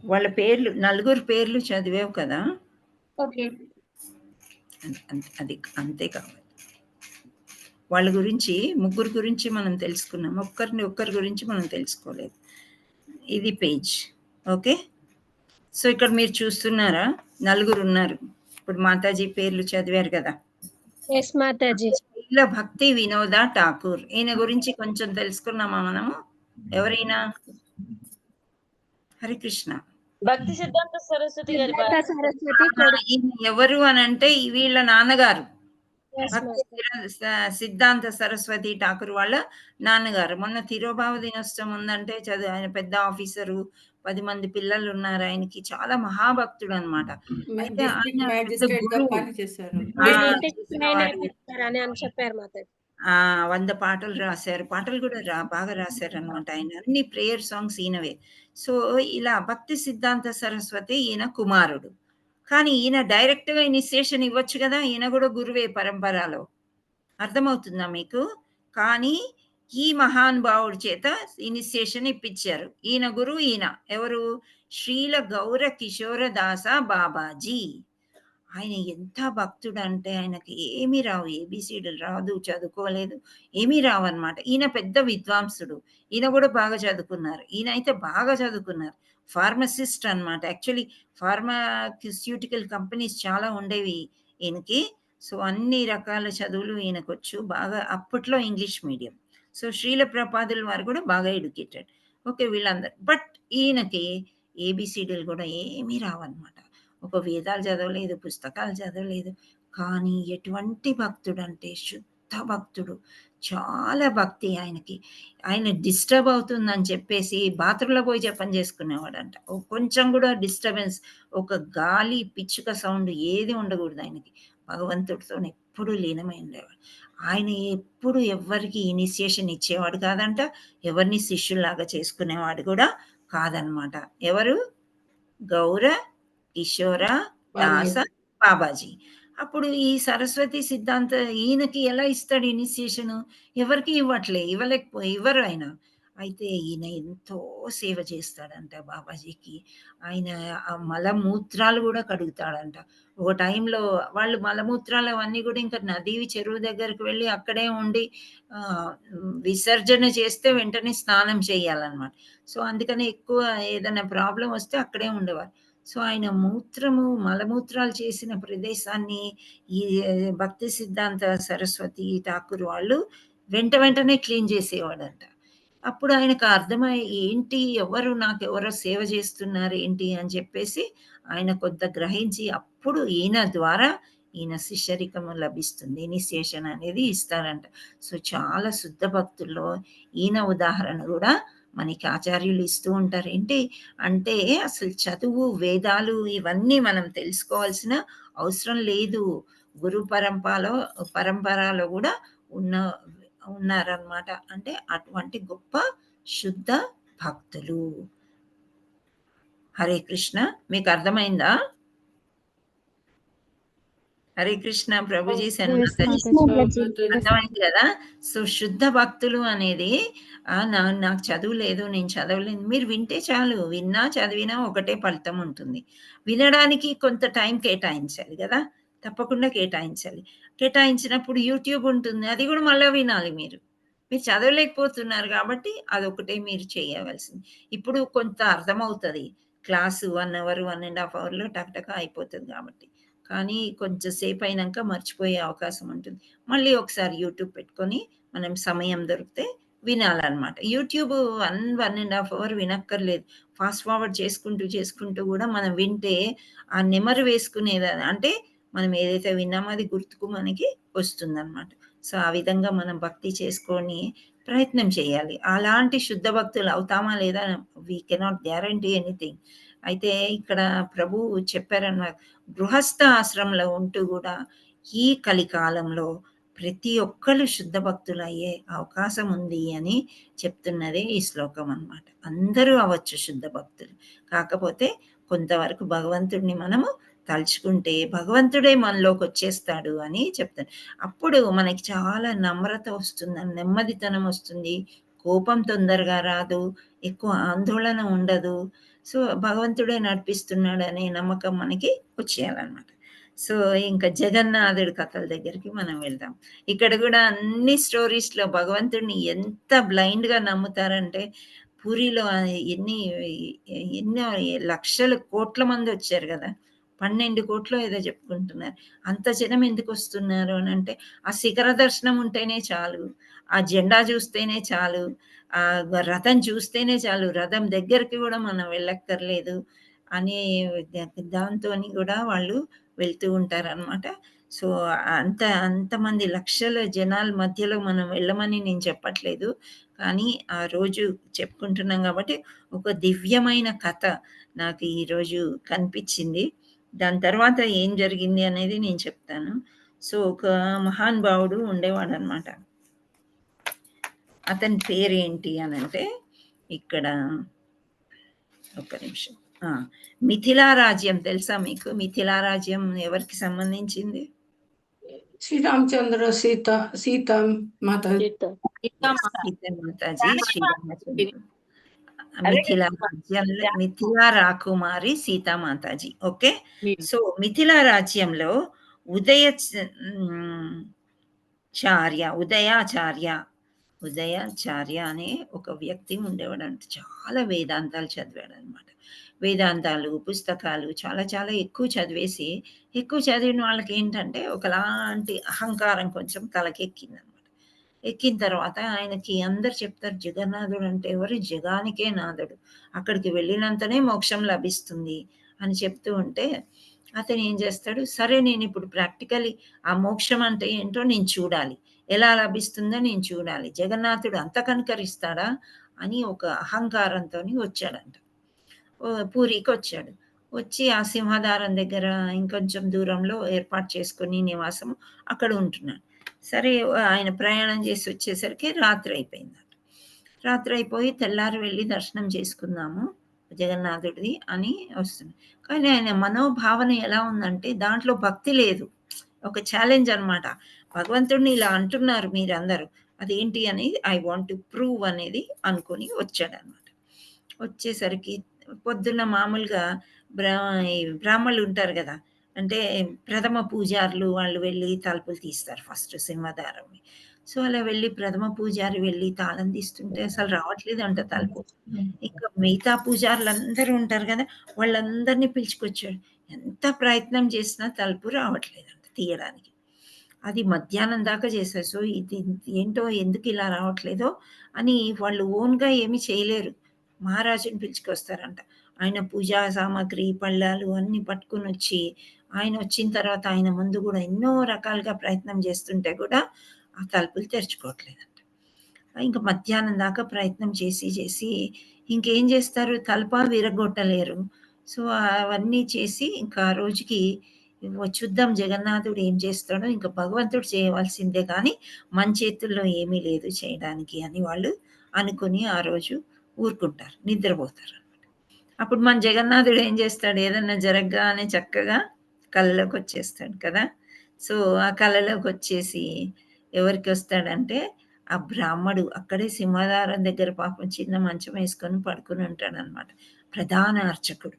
వాళ్ళ పేర్లు, నలుగురు పేర్లు చదివావు కదా? ఓకే, అది అంతే కావాలి. వాళ్ళ గురించి, ముగ్గురు గురించి మనం తెలుసుకున్నాం, ఒక్కరి గురించి మనం తెలుసుకోలేదు. ఇది పేజ్. ఓకే, సో ఇక్కడ మీరు చూస్తున్నారా, నలుగురు ఉన్నారు. ఇప్పుడు మాతాజీ పేర్లు చదివారు కదా. శ్రీల భక్తి వినోద ఠాకూర్, ఈయన గురించి కొంచెం తెలుసుకున్నామా మనము? ఎవరైనా? హరికృష్ణ. భక్తి సిద్ధాంత సరస్వతి గారి ఎవరు అని అంటే వీళ్ళ నాన్నగారు భక్తి సిద్ధాంత సరస్వతి ఠాకూర్ వాళ్ళ నాన్నగారు. మొన్న తిరోభావ దినోత్సవం ఉందంటే ఆయన పెద్ద ఆఫీసరు, 10 మంది పిల్లలు ఉన్నారు ఆయనకి. చాలా మహాభక్తుడు అనమాట. అయితే ఆయన పెద్ద గురువు. అని చెప్పారు మాతాజీ. 100 పాటలు రాశారు. పాటలు కూడా బాగా రాశారనమాట ఆయన. అన్ని ప్రేయర్ సాంగ్స్ ఈయనవే. సో ఇలా భక్తి సిద్ధాంత సరస్వతి ఈయన కుమారుడు. కానీ ఈయన డైరెక్ట్‌గా ఇనిషియేషన్ ఇవ్వచ్చు కదా! ఈయన కూడా గురువే పరంపరలో. అర్థమవుతుందా మీకు? కానీ ఈ మహానుభావుడి చేత ఇనిషియేషన్ ఇప్పించారు. ఈయన గురువు ఈయన. ఎవరు? శ్రీల గౌర కిషోరదాస బాబాజీ. ఆయన ఎంత భక్తుడంటే ఆయనకి ఏమీ రావు. ఏబీసీడీలు రాదు, చదువుకోలేదు, ఏమీ రావన్నమాట. ఈయన పెద్ద విద్వాంసుడు. ఈయన కూడా బాగా చదువుకున్నారు. ఈయన అయితే బాగా చదువుకున్నారు. ఫార్మసిస్ట్ అనమాట. యాక్చువల్లీ ఫార్మాస్యూటికల్ కంపెనీస్ చాలా ఉండేవి ఈయనకి. సో అన్ని రకాల చదువులు ఈయనకొచ్చు. బాగా అప్పట్లో ఇంగ్లీష్ మీడియం. సో శ్రీల ప్రపాదుల వారు కూడా బాగా ఎడ్యుకేటెడ్. ఓకే, వీళ్ళందరూ. బట్ ఈయనకి ఏబీసీడీలు కూడా ఏమీ రావన్నమాట. ఒక వేదాలు చదవలేదు, పుస్తకాలు చదవలేదు. కానీ ఎటువంటి భక్తుడంటే శుద్ధ భక్తుడు. చాలా భక్తి ఆయనకి. ఆయన డిస్టర్బ్ అవుతుందని చెప్పేసి బాత్రూంలో పోయి జపం చేసుకునేవాడంట. కొంచెం కూడా డిస్టర్బెన్స్, ఒక గాలి, పిచ్చుక సౌండ్ ఏది ఉండకూడదు ఆయనకి. భగవంతుడితో ఎప్పుడు లీనమై ఉండేవాడు. ఆయన ఎప్పుడు ఎవరికి ఇనిషియేషన్ ఇచ్చేవాడు కాదంట. ఎవరిని శిష్యుల్లాగా చేసుకునేవాడు కూడా కాదనమాట. ఎవరు? గౌర కిషోర దాస బాబాజీ. అప్పుడు ఈ సరస్వతి సిద్ధాంత ఈయనకి ఎలా ఇస్తాడు ఇనిషియేషన్? ఎవరికి ఇవ్వరు ఆయన. అయితే ఈయన ఎంతో సేవ చేస్తాడంట బాబాజీకి. ఆయన ఆ మలమూత్రాలు కూడా కడుగుతాడంట. ఒక టైంలో వాళ్ళు మలమూత్రాలు అవన్నీ కూడా ఇంకా నది, చెరువు దగ్గరికి వెళ్ళి అక్కడే ఉండి విసర్జన చేస్తే వెంటనే స్నానం చేయాలన్నమాట. సో అందుకని ఎక్కువ ఏదైనా ప్రాబ్లం వస్తే అక్కడే ఉండేవారు. సో ఆయన మలమూత్రాలు చేసిన ప్రదేశాన్ని ఈ భక్తి సిద్ధాంత సరస్వతి ఠాకూర్ వాళ్ళు వెంటనే క్లీన్ చేసేవాడంట. అప్పుడు ఆయనకు అర్థమై ఏంటి, నాకెవరో సేవ చేస్తున్నారు ఏంటి అని చెప్పేసి ఆయన కొంత గ్రహించి అప్పుడు ఈయన ద్వారా ఈయన శిష్యరికము లభిస్తుంది. ఇనిషియేషన్ అనేది ఇస్తారంట. సో చాలా శుద్ధ భక్తుల్లో ఈయన ఉదాహరణ కూడా మనకి ఆచార్యులు ఇస్తూ ఉంటారు. ఏంటి అంటే అసలు చదువు, వేదాలు ఇవన్నీ మనం తెలుసుకోవాల్సిన అవసరం లేదు. గురు పరంపరలో కూడా ఉన్నారనమాట. అంటే అటువంటి గొప్ప శుద్ధ భక్తులు. హరే కృష్ణ. మీకు అర్థమైందా? హరే కృష్ణ ప్రభుజీ. అర్థమైంది కదా? సో శుద్ధ భక్తులు అనేది నాకు చదువు లేదు, నేను చదవలేదు, మీరు వింటే చాలు. విన్నా చదివినా ఒకటే ఫలితం ఉంటుంది. వినడానికి కొంత టైం కేటాయించాలి కదా, తప్పకుండా కేటాయించాలి. కేటాయించినప్పుడు యూట్యూబ్ ఉంటుంది, అది కూడా మళ్ళీ వినాలి. మీరు చదవలేకపోతున్నారు కాబట్టి అదొకటే మీరు చేయవలసింది. ఇప్పుడు కొంత అర్థమవుతుంది. క్లాసు 1 అవర్ 1.5 అవర్లో టక్ అయిపోతుంది కాబట్టి. కానీ కొంచెం సేపు అయినాక మర్చిపోయే అవకాశం ఉంటుంది. మళ్ళీ ఒకసారి యూట్యూబ్ పెట్టుకొని మనం సమయం దొరికితే వినాలన్నమాట. యూట్యూబ్ 1.5 అవర్ వినక్కర్లేదు. ఫాస్ట్ ఫార్వర్డ్ చేసుకుంటూ కూడా మనం వింటే ఆ నెమరు వేసుకునేది, అంటే మనం ఏదైతే విన్నామో అది గుర్తుకు మనకి వస్తుందన్నమాట. సో ఆ విధంగా మనం భక్తి చేసుకొని ప్రయత్నం చేయాలి. అలాంటి శుద్ధ భక్తులు అవుతామా లేదా వీ కెనాట్ గ్యారంటీ ఎనీథింగ్. అయితే ఇక్కడ ప్రభు చెప్పారన్నమాట, గృహస్థ ఆశ్రమంలో ఉంటూ కూడా ఈ కలికాలంలో ప్రతి ఒక్కళ్ళు శుద్ధ భక్తులు అయ్యే అవకాశం ఉంది అని చెప్తున్నదే ఈ శ్లోకం అన్నమాట. అందరూ అవ్వచ్చు శుద్ధ భక్తులు. కాకపోతే కొంతవరకు భగవంతుడిని మనము తలుచుకుంటే భగవంతుడే మనలోకి వచ్చేస్తాడు అని చెప్తాను. అప్పుడు మనకి చాలా నమ్రత వస్తుంది, నెమ్మదితనం వస్తుంది, కోపం తొందరగా రాదు, ఎక్కువ ఆందోళన ఉండదు. సో భగవంతుడే నడిపిస్తున్నాడు అనే నమ్మకం మనకి వచ్చేయాలన్నమాట. సో ఇంకా జగన్నాథుడి కథల దగ్గరికి మనం వెళ్దాం. ఇక్కడ కూడా అన్ని స్టోరీస్లో భగవంతుడిని ఎంత బ్లైండ్గా నమ్ముతారంటే, పూరిలో ఎన్నో లక్షల కోట్ల మంది వచ్చారు కదా, 12 కోట్లు ఏదో చెప్పుకుంటున్నారు. అంత జనం ఎందుకు వస్తున్నారు అని అంటే, ఆ శిఖర దర్శనం ఉంటేనే చాలు, ఆ జెండా చూస్తేనే చాలు, ఆ రథం చూస్తేనే చాలు, రథం దగ్గరికి కూడా మనం వెళ్ళక్కర్లేదు. అనే దాంతోని కూడా వాళ్ళు వెళ్తూ ఉంటారనమాట. సో అంతమంది లక్షల జనాల మధ్యలో మనం వెళ్ళమని నేను చెప్పట్లేదు. కానీ ఆ రోజు చెప్పుకుంటున్నాం కాబట్టి ఒక దివ్యమైన కథ నాకు ఈరోజు కనిపించింది. దాని తర్వాత ఏం జరిగింది అనేది నేను చెప్తాను. సో ఒక మహానుభావుడు ఉండేవాడనమాట. అతని పేరేంటి అనంటే ఇక్కడ ఒక్క నిమిషం. మిథిలా రాజ్యం తెలుసా మీకు? మిథిలా రాజ్యం ఎవరికి సంబంధించింది? శ్రీరామచంద్ర సీత మాతాజీ. శ్రీరామచంద్ర మిథిలా రాజ్యంలో మిథిలా రాకుమారి సీతామాతాజీ. ఓకే. సో మిథిలా రాజ్యంలో ఉదయాచార్య అనే ఒక వ్యక్తి ఉండేవాడు. అంటే చాలా వేదాంతాలు చదివాడు అనమాట. వేదాంతాలు పుస్తకాలు చాలా చాలా ఎక్కువ చదివిన వాళ్ళకి ఏంటంటే ఒకలాంటి అహంకారం కొంచెం తలకెక్కింది అనమాట. ఎక్కిన తర్వాత ఆయనకి అందరు చెప్తారు, జగన్నాథుడు అంటే ఎవరు? జగానికే నాథుడు, అక్కడికి వెళ్ళినంతనే మోక్షం లభిస్తుంది అని చెప్తూ ఉంటే అతను ఏం చేస్తాడు, సరే నేను ఇప్పుడు ప్రాక్టికలీ ఆ మోక్షం అంటే ఏంటో నేను చూడాలి, ఎలా లభిస్తుందో నేను చూడాలి, జగన్నాథుడు అంత కనికరిస్తాడా అని ఒక అహంకారంతో వచ్చాడంట. పూరికి వచ్చాడు. వచ్చి ఆ సింహదారం దగ్గర ఇంకొంచెం దూరంలో ఏర్పాటు చేసుకుని నివాసం అక్కడ ఉంటున్నాడు. సరే ఆయన ప్రయాణం చేసి వచ్చేసరికి రాత్రి అయిపోయిందట. రాత్రి అయిపోయి తెల్లారి వెళ్ళి దర్శనం చేసుకుందాము జగన్నాథుడిది అని వస్తుంది. కానీ ఆయన మనోభావన ఎలా ఉందంటే దాంట్లో భక్తి లేదు. ఒక ఛాలెంజ్ అనమాట. భగవంతుడిని ఇలా అంటున్నారు మీరందరూ, అదేంటి అనేది ఐ వాంట్ టు ప్రూవ్ అనేది అనుకుని వచ్చాడనమాట. వచ్చేసరికి పొద్దున్న మామూలుగా బ్రాహ్మణులు ఉంటారు కదా, అంటే ప్రథమ పూజారులు వాళ్ళు వెళ్ళి తలుపులు తీస్తారు ఫస్ట్ సింహదారం. సో అలా వెళ్ళి ప్రథమ పూజారి వెళ్ళి తాళం తీస్తుంటే అసలు రావట్లేదు అంట తలుపు. ఇంకా మిగతా పూజారులు అందరూ ఉంటారు కదా, వాళ్ళందరినీ పిలుచుకొచ్చాడు. ఎంత ప్రయత్నం చేసినా తలుపు రావట్లేదంట తీయడానికి. అది మధ్యాహ్నం దాకా చేశారు. సో ఇది ఏంటో, ఎందుకు ఇలా రావట్లేదో అని వాళ్ళు ఓన్గా ఏమీ చేయలేరు. మహారాజుని పిలుచుకొస్తారంట. ఆయన పూజా సామాగ్రి పళ్ళాలు అన్ని పట్టుకుని వచ్చి ఆయన వచ్చిన తర్వాత ఆయన ముందు కూడా ఎన్నో రకాలుగా ప్రయత్నం చేస్తుంటే కూడా ఆ తలుపులు తెరుచుకోవట్లేదంట. ఇంకా మధ్యాహ్నం దాకా ప్రయత్నం చేసి ఇంకేం చేస్తారు, తలుప విరగొట్టలేరు. సో అవన్నీ చేసి ఇంకా ఆ రోజుకి చూద్దాం జగన్నాథుడు ఏం చేస్తాడో, ఇంకా భగవంతుడు చేయవలసిందే కానీ మన చేతుల్లో ఏమీ లేదు చేయడానికి అని వాళ్ళు అనుకుని ఆ రోజు ఊరుకుంటారు, నిద్రపోతారు. అప్పుడు మన జగన్నాథుడు ఏం చేస్తాడు, ఏదన్నా జరగగానే చక్కగా కళ్ళలోకి వచ్చేస్తాడు కదా. సో ఆ కళ్ళలోకి వచ్చేసి ఎవరికి వస్తాడంటే ఆ బ్రాహ్మడు అక్కడే సింహదారం దగ్గర పాపం చిన్న మంచం వేసుకొని పడుకుని ఉంటాడు అనమాట. ప్రధాన అర్చకుడు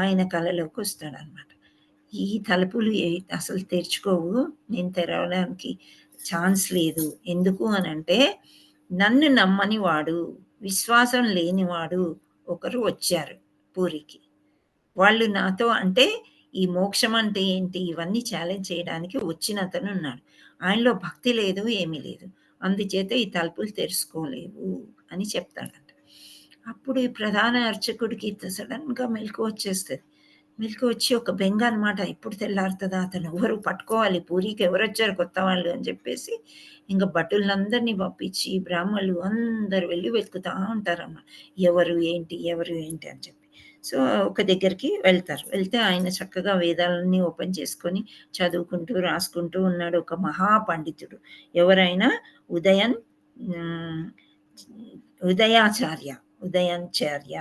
ఆయన కళ్ళలోకి వస్తాడనమాట. ఈ తలుపులు అసలు తెరుచుకోవు, నేను తెరవడానికి ఛాన్స్ లేదు. ఎందుకు అనంటే నన్ను నమ్మని వాడు, విశ్వాసం లేనివాడు ఒకరు వచ్చారు పూరికి. వాళ్ళు నాతో అంటే ఈ మోక్షం అంటే ఏంటి ఇవన్నీ ఛాలెంజ్ చేయడానికి వచ్చిన అతను ఉన్నాడు. ఆయనలో భక్తి లేదు, ఏమీ లేదు, అందుచేత ఈ తలుపులు తెరుచుకోలేవు అని చెప్తాడంట. అప్పుడు ఈ ప్రధాన అర్చకుడికి సడన్గా మెలకు వచ్చేస్తుంది. మెలకు వచ్చి ఒక బెంగ అనమాట, ఎప్పుడు తెల్లారుతుందా, అతను ఎవరు పట్టుకోవాలి, పూరికి ఎవరు వచ్చారు కొత్త వాళ్ళు అని చెప్పేసి ఇంకా భటులందరినీ పంపించి బ్రాహ్మణులు అందరు వెళ్ళి వెతుకుతూ ఉంటారన్నమాట, ఎవరు ఏంటి అని చెప్పి. సో ఒక దగ్గరికి వెళ్తారు. వెళ్తే ఆయన చక్కగా వేదాలన్నీ ఓపెన్ చేసుకొని చదువుకుంటూ రాసుకుంటూ ఉన్నాడు. ఒక మహాపండితుడు, ఎవరైనా ఉదయాచార్య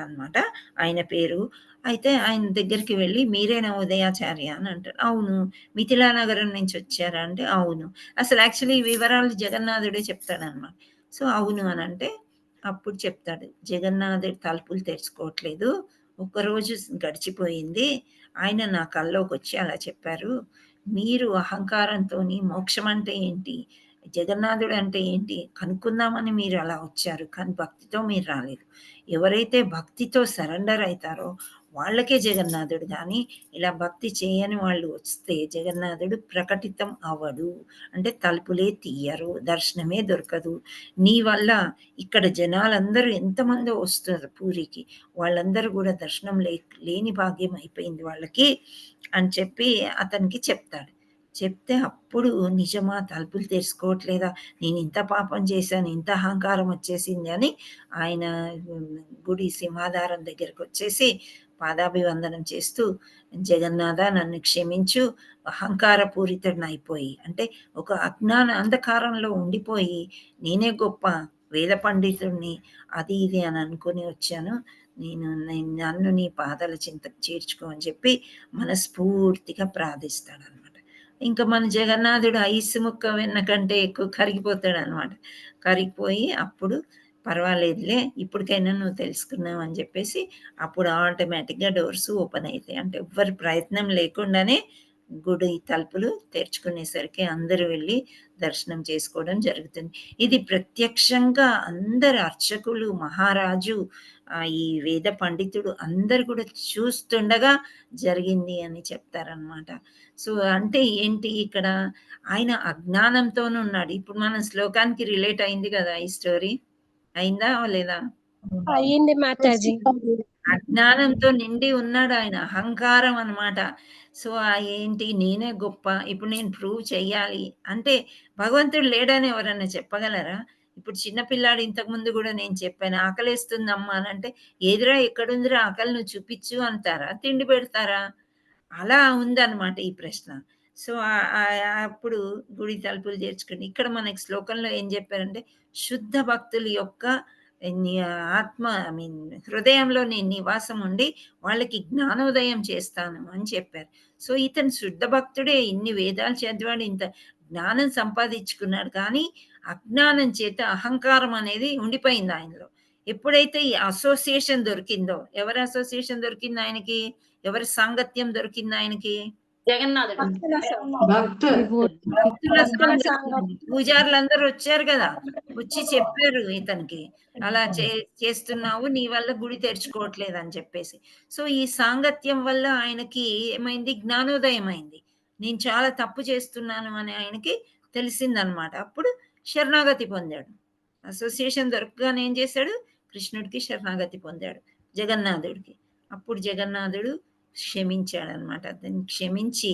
అన్నమాట ఆయన పేరు. అయితే ఆయన దగ్గరికి వెళ్ళి మీరేనా ఉదయాచార్య అని అంటారు. అవును. మిథిలా నగరం నుంచి వచ్చారా అంటే అవును. అసలు యాక్చువల్లీ ఈ వివరాలు జగన్నాథుడే చెప్తాడనమాట. సో అవును అని అంటే అప్పుడు చెప్తాడు, జగన్నాథుడి తలుపులు తెరుచుకోవట్లేదు, ఒక్కరోజు గడిచిపోయింది, ఆయన నా కల్లోకి వచ్చి అలా చెప్పారు, మీరు అహంకారంతో మోక్షం అంటే ఏంటి, జగన్నాథుడు అంటే ఏంటి కనుక్కుందామని మీరు అలా వచ్చారు, కానీ భక్తితో మీరు రాలేదు. ఎవరైతే భక్తితో సరెండర్ అవుతారో వాళ్ళకే జగన్నాథుడు. కానీ ఇలా భక్తి చేయని వాళ్ళు వస్తే జగన్నాథుడు ప్రకటితం అవ్వడు, అంటే తలుపులే తీయరు, దర్శనమే దొరకదు. నీ వల్ల ఇక్కడ జనాలందరూ ఎంతమందో వస్తారు పూరికి, వాళ్ళందరూ కూడా దర్శనం లేని భాగ్యం అయిపోయింది వాళ్ళకి అని చెప్పి అతనికి చెప్తాడు. చెప్తే అప్పుడు నిజమా, తలుపులు తెరుచుకోవట్లేదా, నేను ఇంత పాపం చేశాను, ఇంత అహంకారం వచ్చేసింది అని ఆయన గుడి సింహాధారం దగ్గరకు వచ్చేసి పాదాభివందనం చేస్తూ, జగన్నాథ నన్ను క్షమించు, అహంకారపూరితుడిని అయిపోయి, అంటే ఒక అజ్ఞాన అంధకారంలో ఉండిపోయి నేనే గొప్ప వేద పండితుడిని అది ఇది అని అనుకుని వచ్చాను, నన్ను నీ పాదాల చింతకు చేర్చుకో అని చెప్పి మనస్ఫూర్తిగా ప్రార్థిస్తాడు అనమాట. ఇంకా మన జగన్నాథుడు ఐసు ముక్క వెన్న కంటే ఎక్కువ కరిగిపోతాడు అనమాట. కరిగిపోయి అప్పుడు పర్వాలేదులే, ఇప్పటికైనా నువ్వు తెలుసుకున్నావు అని చెప్పేసి అప్పుడు ఆటోమేటిక్గా డోర్స్ ఓపెన్ అవుతాయి. అంటే ఎవ్వరి ప్రయత్నం లేకుండానే గుడి తలుపులు తెరుచుకునేసరికి అందరూ వెళ్ళి దర్శనం చేసుకోవడం జరుగుతుంది. ఇది ప్రత్యక్షంగా అందరు అర్చకులు, మహారాజు, ఈ వేద పండితుడు అందరు కూడా చూస్తుండగా జరిగింది అని చెప్తారనమాట. సో అంటే ఏంటి, ఇక్కడ ఆయన అజ్ఞానంతోనే ఉన్నాడు. ఇప్పుడు మన శ్లోకానికి రిలేట్ అయింది కదా ఈ స్టోరీ, అయిందా లేదా? అయ్యింది మాతాజీ. అజ్ఞానంతో నిండి ఉన్నాడు ఆయన, అహంకారం అన్నమాట. సో ఏంటి, నేనే గొప్ప, ఇప్పుడు నేను ప్రూవ్ చెయ్యాలి అంటే భగవంతుడు లేడని ఎవరన్నా చెప్పగలరా? ఇప్పుడు చిన్నపిల్లాడు ఇంతకు ముందు కూడా నేను చెప్పాను, ఆకలేస్తుందమ్మా అని అంటే, ఏదిరా ఎక్కడుందిరా ఆకలి, నువ్వు చూపించు అంటారా, తిండి పెడతారా? అలా ఉందన్నమాట ఈ ప్రశ్న. సో అప్పుడు గుడి తలుపులు చేర్చుకుని ఇక్కడ మనకి శ్లోకంలో ఏం చెప్పారంటే, శుద్ధ భక్తుల యొక్క ఆత్మ హృదయంలో నేను నివాసం ఉండి వాళ్ళకి జ్ఞానోదయం చేస్తాను అని చెప్పారు. సో ఇతను శుద్ధ భక్తుడే, ఇన్ని వేదాలు చదివాడు, ఇంత జ్ఞానం సంపాదించుకున్నాడు, కానీ అజ్ఞానం చేత అహంకారం అనేది ఉండిపోయింది ఆయనలో. ఎప్పుడైతే ఈ అసోసియేషన్ దొరికిందో, ఎవరి అసోసియేషన్ దొరికింది ఆయనకి, ఎవరి సాంగత్యం దొరికింది ఆయనకి, జగన్నాథుడు. భక్తుల సాంగత్యం. పూజారులందరూ వచ్చారు కదా, వచ్చి చెప్పారు ఇతనికి, అలా చేస్తున్నావు, నీ వల్ల గుడి తెరుచుకోవట్లేదు అని చెప్పేసి. సో ఈ సాంగత్యం వల్ల ఆయనకి ఏమైంది, జ్ఞానోదయం అయింది. నేను చాలా తప్పు చేస్తున్నాను అని ఆయనకి తెలిసిందనమాట. అప్పుడు శరణాగతి పొందాడు. అసోసియేషన్ దొరకగానే ఏం చేశాడు, కృష్ణుడికి శరణాగతి పొందాడు, జగన్నాథుడికి. అప్పుడు జగన్నాథుడు క్షమించాడు అనమాట. అతన్ని క్షమించి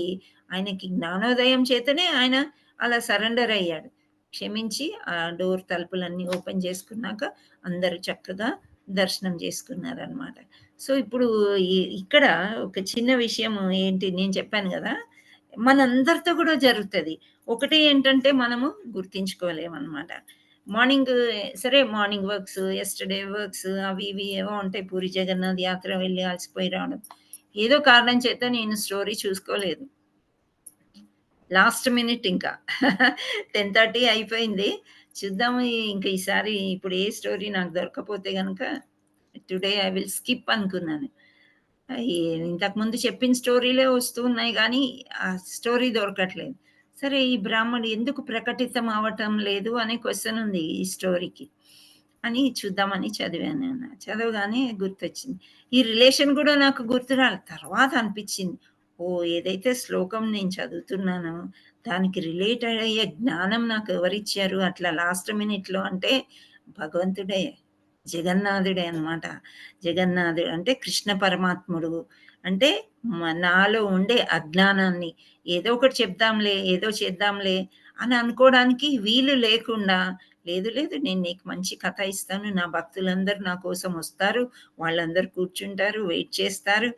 ఆయనకి జ్ఞానోదయం చేతనే ఆయన అలా సరెండర్ అయ్యాడు. క్షమించి ఆ డోర్ తలుపులన్నీ ఓపెన్ చేసుకున్నాక అందరూ చక్కగా దర్శనం చేసుకున్నారనమాట. సో ఇప్పుడు ఇక్కడ ఒక చిన్న విషయం ఏంటి, నేను చెప్పాను కదా, మనందరితో కూడా జరుగుతుంది. ఒకటి ఏంటంటే మనము గుర్తించుకోలేమన్నమాట. మార్నింగ్ సరే, మార్నింగ్ వర్క్స్, ఎస్టర్డే వర్క్స్, అవి ఇవి ఏవో ఉంటాయి. పూరి జగన్నాథ్ యాత్ర వెళ్ళి అలసిపోయి రావడం, ఏదో కారణం చేత నేను స్టోరీ చూసుకోలేదు. లాస్ట్ మినిట్ ఇంకా 10:30 అయిపోయింది, చూద్దాము ఇంకా ఈసారి. ఇప్పుడు ఏ స్టోరీ నాకు దొరకపోతే కనుక టుడే ఐ విల్ స్కిప్ అనుకున్నాను. ఇంతకుముందు చెప్పిన స్టోరీలే వస్తూ ఉన్నాయి కానీ ఆ స్టోరీ దొరకట్లేదు. సరే, ఈ బ్రాహ్మణుడు ఎందుకు ప్రకటితం అవటం లేదు అనే క్వశ్చన్ ఉంది ఈ స్టోరీకి అని చూద్దామని చదివాను. చదవగానే గుర్తొచ్చింది, ఈ రిలేషన్ కూడా నాకు గుర్తు రాలేదు. తర్వాత అనిపించింది, ఓ ఏదైతే శ్లోకం నేను చదువుతున్నానో దానికి రిలేట్ అయ్యే జ్ఞానం నాకు ఎవరిచ్చారు అట్లా లాస్ట్ మినిట్లో అంటే భగవంతుడే, జగన్నాథుడే అనమాట. జగన్నాథుడు అంటే కృష్ణ పరమాత్ముడు. అంటే నాలో ఉండే అజ్ఞానాన్ని ఏదో ఒకటి చెప్దాంలే, ఏదో చేద్దాంలే అని అనుకోవడానికి వీలు లేకుండా, లేదు లేదు నేను నీకు మంచి కథ ఇస్తాను, నా భక్తులందరూ నా కోసం వస్తారు, వాళ్ళందరూ కూర్చుంటారు, వెయిట్ చేస్తారు,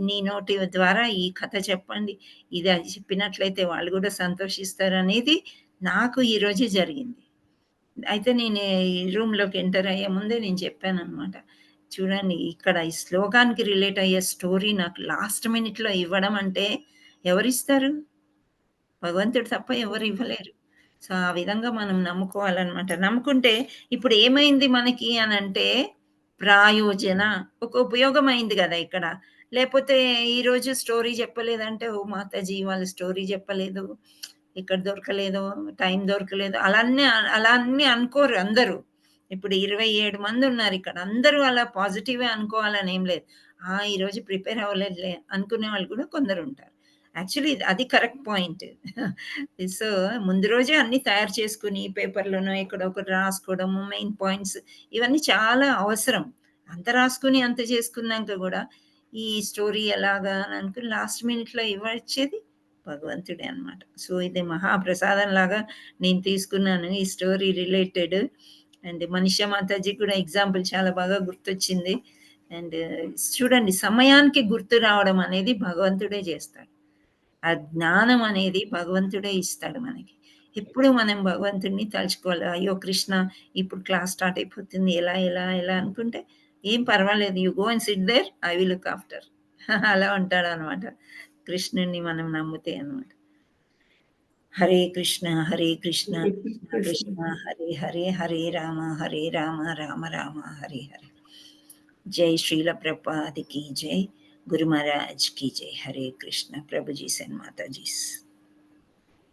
నీ నోటి ద్వారా ఈ కథ చెప్పండి, ఇది అది చెప్పినట్లయితే వాళ్ళు కూడా సంతోషిస్తారు అనేది నాకు ఈరోజే జరిగింది. అయితే నేను ఈ రూమ్లోకి ఎంటర్ అయ్యే ముందే నేను చెప్పాను అనమాట, చూడండి ఇక్కడ ఈ శ్లోకానికి రిలేట్ అయ్యే స్టోరీ నాకు లాస్ట్ మినిట్లో ఇవ్వడం అంటే ఎవరిస్తారు, భగవంతుడు తప్ప ఎవరు ఇవ్వలేరు. సో ఆ విధంగా మనం నమ్ముకోవాలన్నమాట. నమ్ముకుంటే ఇప్పుడు ఏమైంది మనకి అని అంటే ప్రాయోజన, ఒక ఉపయోగం అయింది కదా ఇక్కడ. లేకపోతే ఈరోజు స్టోరీ చెప్పలేదంటే, ఓ మాతాజీ వాళ్ళు స్టోరీ చెప్పలేదు, ఇక్కడ దొరకలేదు, టైం దొరకలేదు, అలా అన్నీ అనుకోరు అందరూ. ఇప్పుడు 27 మంది ఉన్నారు ఇక్కడ, అందరూ అలా పాజిటివే అనుకోవాలని ఏం లేదు. ఈరోజు ప్రిపేర్ అవ్వలేదులే అనుకునే వాళ్ళు కూడా కొందరు ఉంటారు. యాక్చువల్లీ అది కరెక్ట్ పాయింట్. సో, ముందు రోజే అన్నీ తయారు చేసుకొని పేపర్‌లోనో ఎక్కడో ఒకటి రాసుకోవడము, మెయిన్ పాయింట్స్ ఇవన్నీ చాలా అవసరం. అంత రాసుకొని, అంత చేసుకున్నాక గూడా ఈ స్టోరీ ఎలాగా అని అనుకుని లాస్ట్ మినిట్‌లో ఇవ్వచ్చేది భగవంతుడే అన్నమాట. సో, ఇది మహాప్రసాదంలాగా నేను తీసుకున్నాను ఈ story related. And Manisha Mataji కూడా ఎగ్జాంపుల్ చాలా బాగా గుర్తొచ్చింది. అండ్ చూడండి, సమయానికి గుర్తు రావడం అనేది భగవంతుడే చేస్తాడు. ఆ జ్ఞానం అనేది భగవంతుడే ఇస్తాడు మనకి. ఎప్పుడు మనం భగవంతుడిని తలుచుకోవాలి. అయ్యో కృష్ణ, ఇప్పుడు క్లాస్ స్టార్ట్ అయిపోతుంది, ఎలా ఎలా ఎలా అనుకుంటే ఏం పర్వాలేదు, you go and sit there, I will look after. అలా ఉంటాడు అనమాట కృష్ణుడిని మనం నమ్మితే అనమాట. హరే కృష్ణ కృష్ణ కృష్ణ హరే హరే, హరే రామ రామ రామ హరే హరే. जय श्रील प्रभुपाद की जय, गुरु महाराज की जय. हरे कृष्ण. प्रभु जी से माता जी.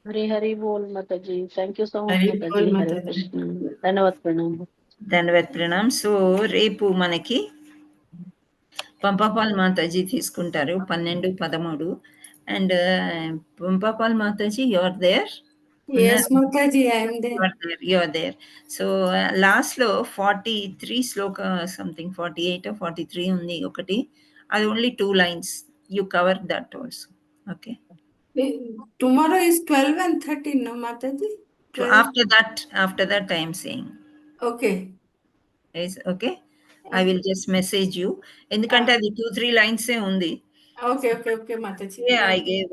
हरी हरी बोल Mata ji. Thank you so much Hari Mata बोल जी. माता हरे जी. कृष्ण. धन्यवाद प्रणाम. ధన్యవాద్ ప్రణామ్. సో రేపు మనకి పంపాపాల్ మాతాజీ తీసుకుంటారు 12, 13. And Pampapal Mataji, you are there? Yes, Mataji, I am there. You are there. So last లో 43 శ్లోక సంథింగ్ 48 or 43 ఉంది ఒకటి. అది only 2 lines. You cover that also. Okay. Tomorrow is 12 and 13, no, Mataji? 12. After that I am saying. Okay. Is okay. I will just message you. ఎందుకంటే అది 2-3 lines ఏ ఉంది. Okay, Mataji. Yeah, I gave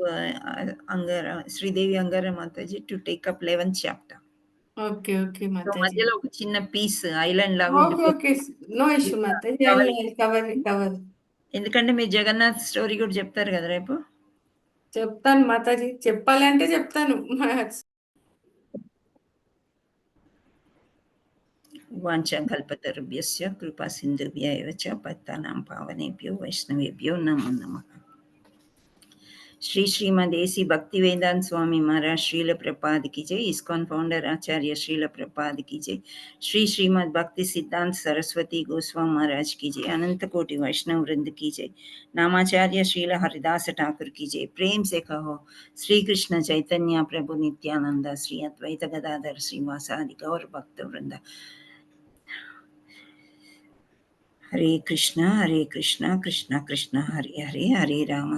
Angara, Sridevi Angara Mataji to take up 11th chapter. Okay, so Mataji. మధ్యలో ఒక చిన్న piece island లాగా Okay. No issue, Mataji. I'll cover. ఎందుకంటే మీరు Jagannadh story కూడా చెప్తారు కదా రేపు. చెప్తాను మాతాజీ, చెప్పాలంటే చెప్తాను. వాంఛాకల్పతరుభ్యశ్చ కృపా సింధుభ్య ఏవ చ పతితానాం పావనేభ్యో వైష్ణవేభ్యో నమో నమః. श्री श्रीमद एसी भक्ति वेदांत स्वामी महाराज श्रील प्रपाद की जय. इस्कॉन फाउंडर आचार्य श्रील प्रपाद की जय. श्री श्रीमद भक्ति सिद्धांत सरस्वती गोस्वामी महाराज की जय. अनंत कोटि वैष्णव वृंद की जय. नामाचार्य श्रील हरिदास ठाकुर की जय. प्रेम से कहो श्री कृष्ण चैतन्य प्रभु नित्यानंद, श्री अद्वैत गदाधर श्रीवासादि गौर भक्त वृंद. हरे कृष्णा कृष्ण कृष्ण हरे हरे, हरे राम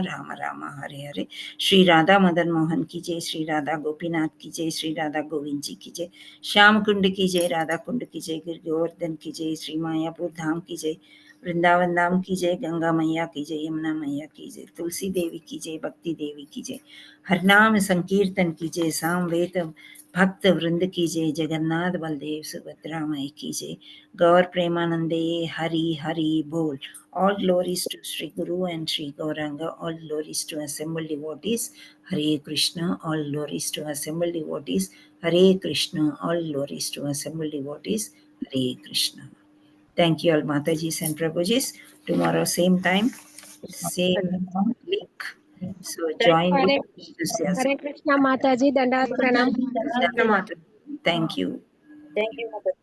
राम राम हरे हरे. श्री राधा मदन मोहन की जय. श्री राधा गोपीनाथ की जय. श्री राधा गोविंद जी की जय. श्याम कुंड की जय. राधा कुंड की जय. गिर गोवर्धन की जय. श्री मायापुर धाम की जय. वृंदावन धाम की जय. गंगा मैया की जय. यमुना मैया की जय. तुलसी देवी की जय. भक्ति देवी की जय. हरनाम संकीर्तन की जय. सामवेद भक्त वृंद की जय. जगन्नाथ बलदेव सुभद्रा माई की जय. गौर प्रेमानंदे हरि हरि बोल. All glories to Sri Guru and Sri Gauranga. All glories to assembled devotees. Hare Krishna. All glories to assembled devotees. Hare Krishna. All glories to assembled devotees. Hare Krishna. Thank you all Matajis and Prabhujis. Tomorrow same time, same link. So join with enthusiasm. हरे कृष्णा माताजी, दंडवत प्रणाम. Thank you. Thank you, Mataji.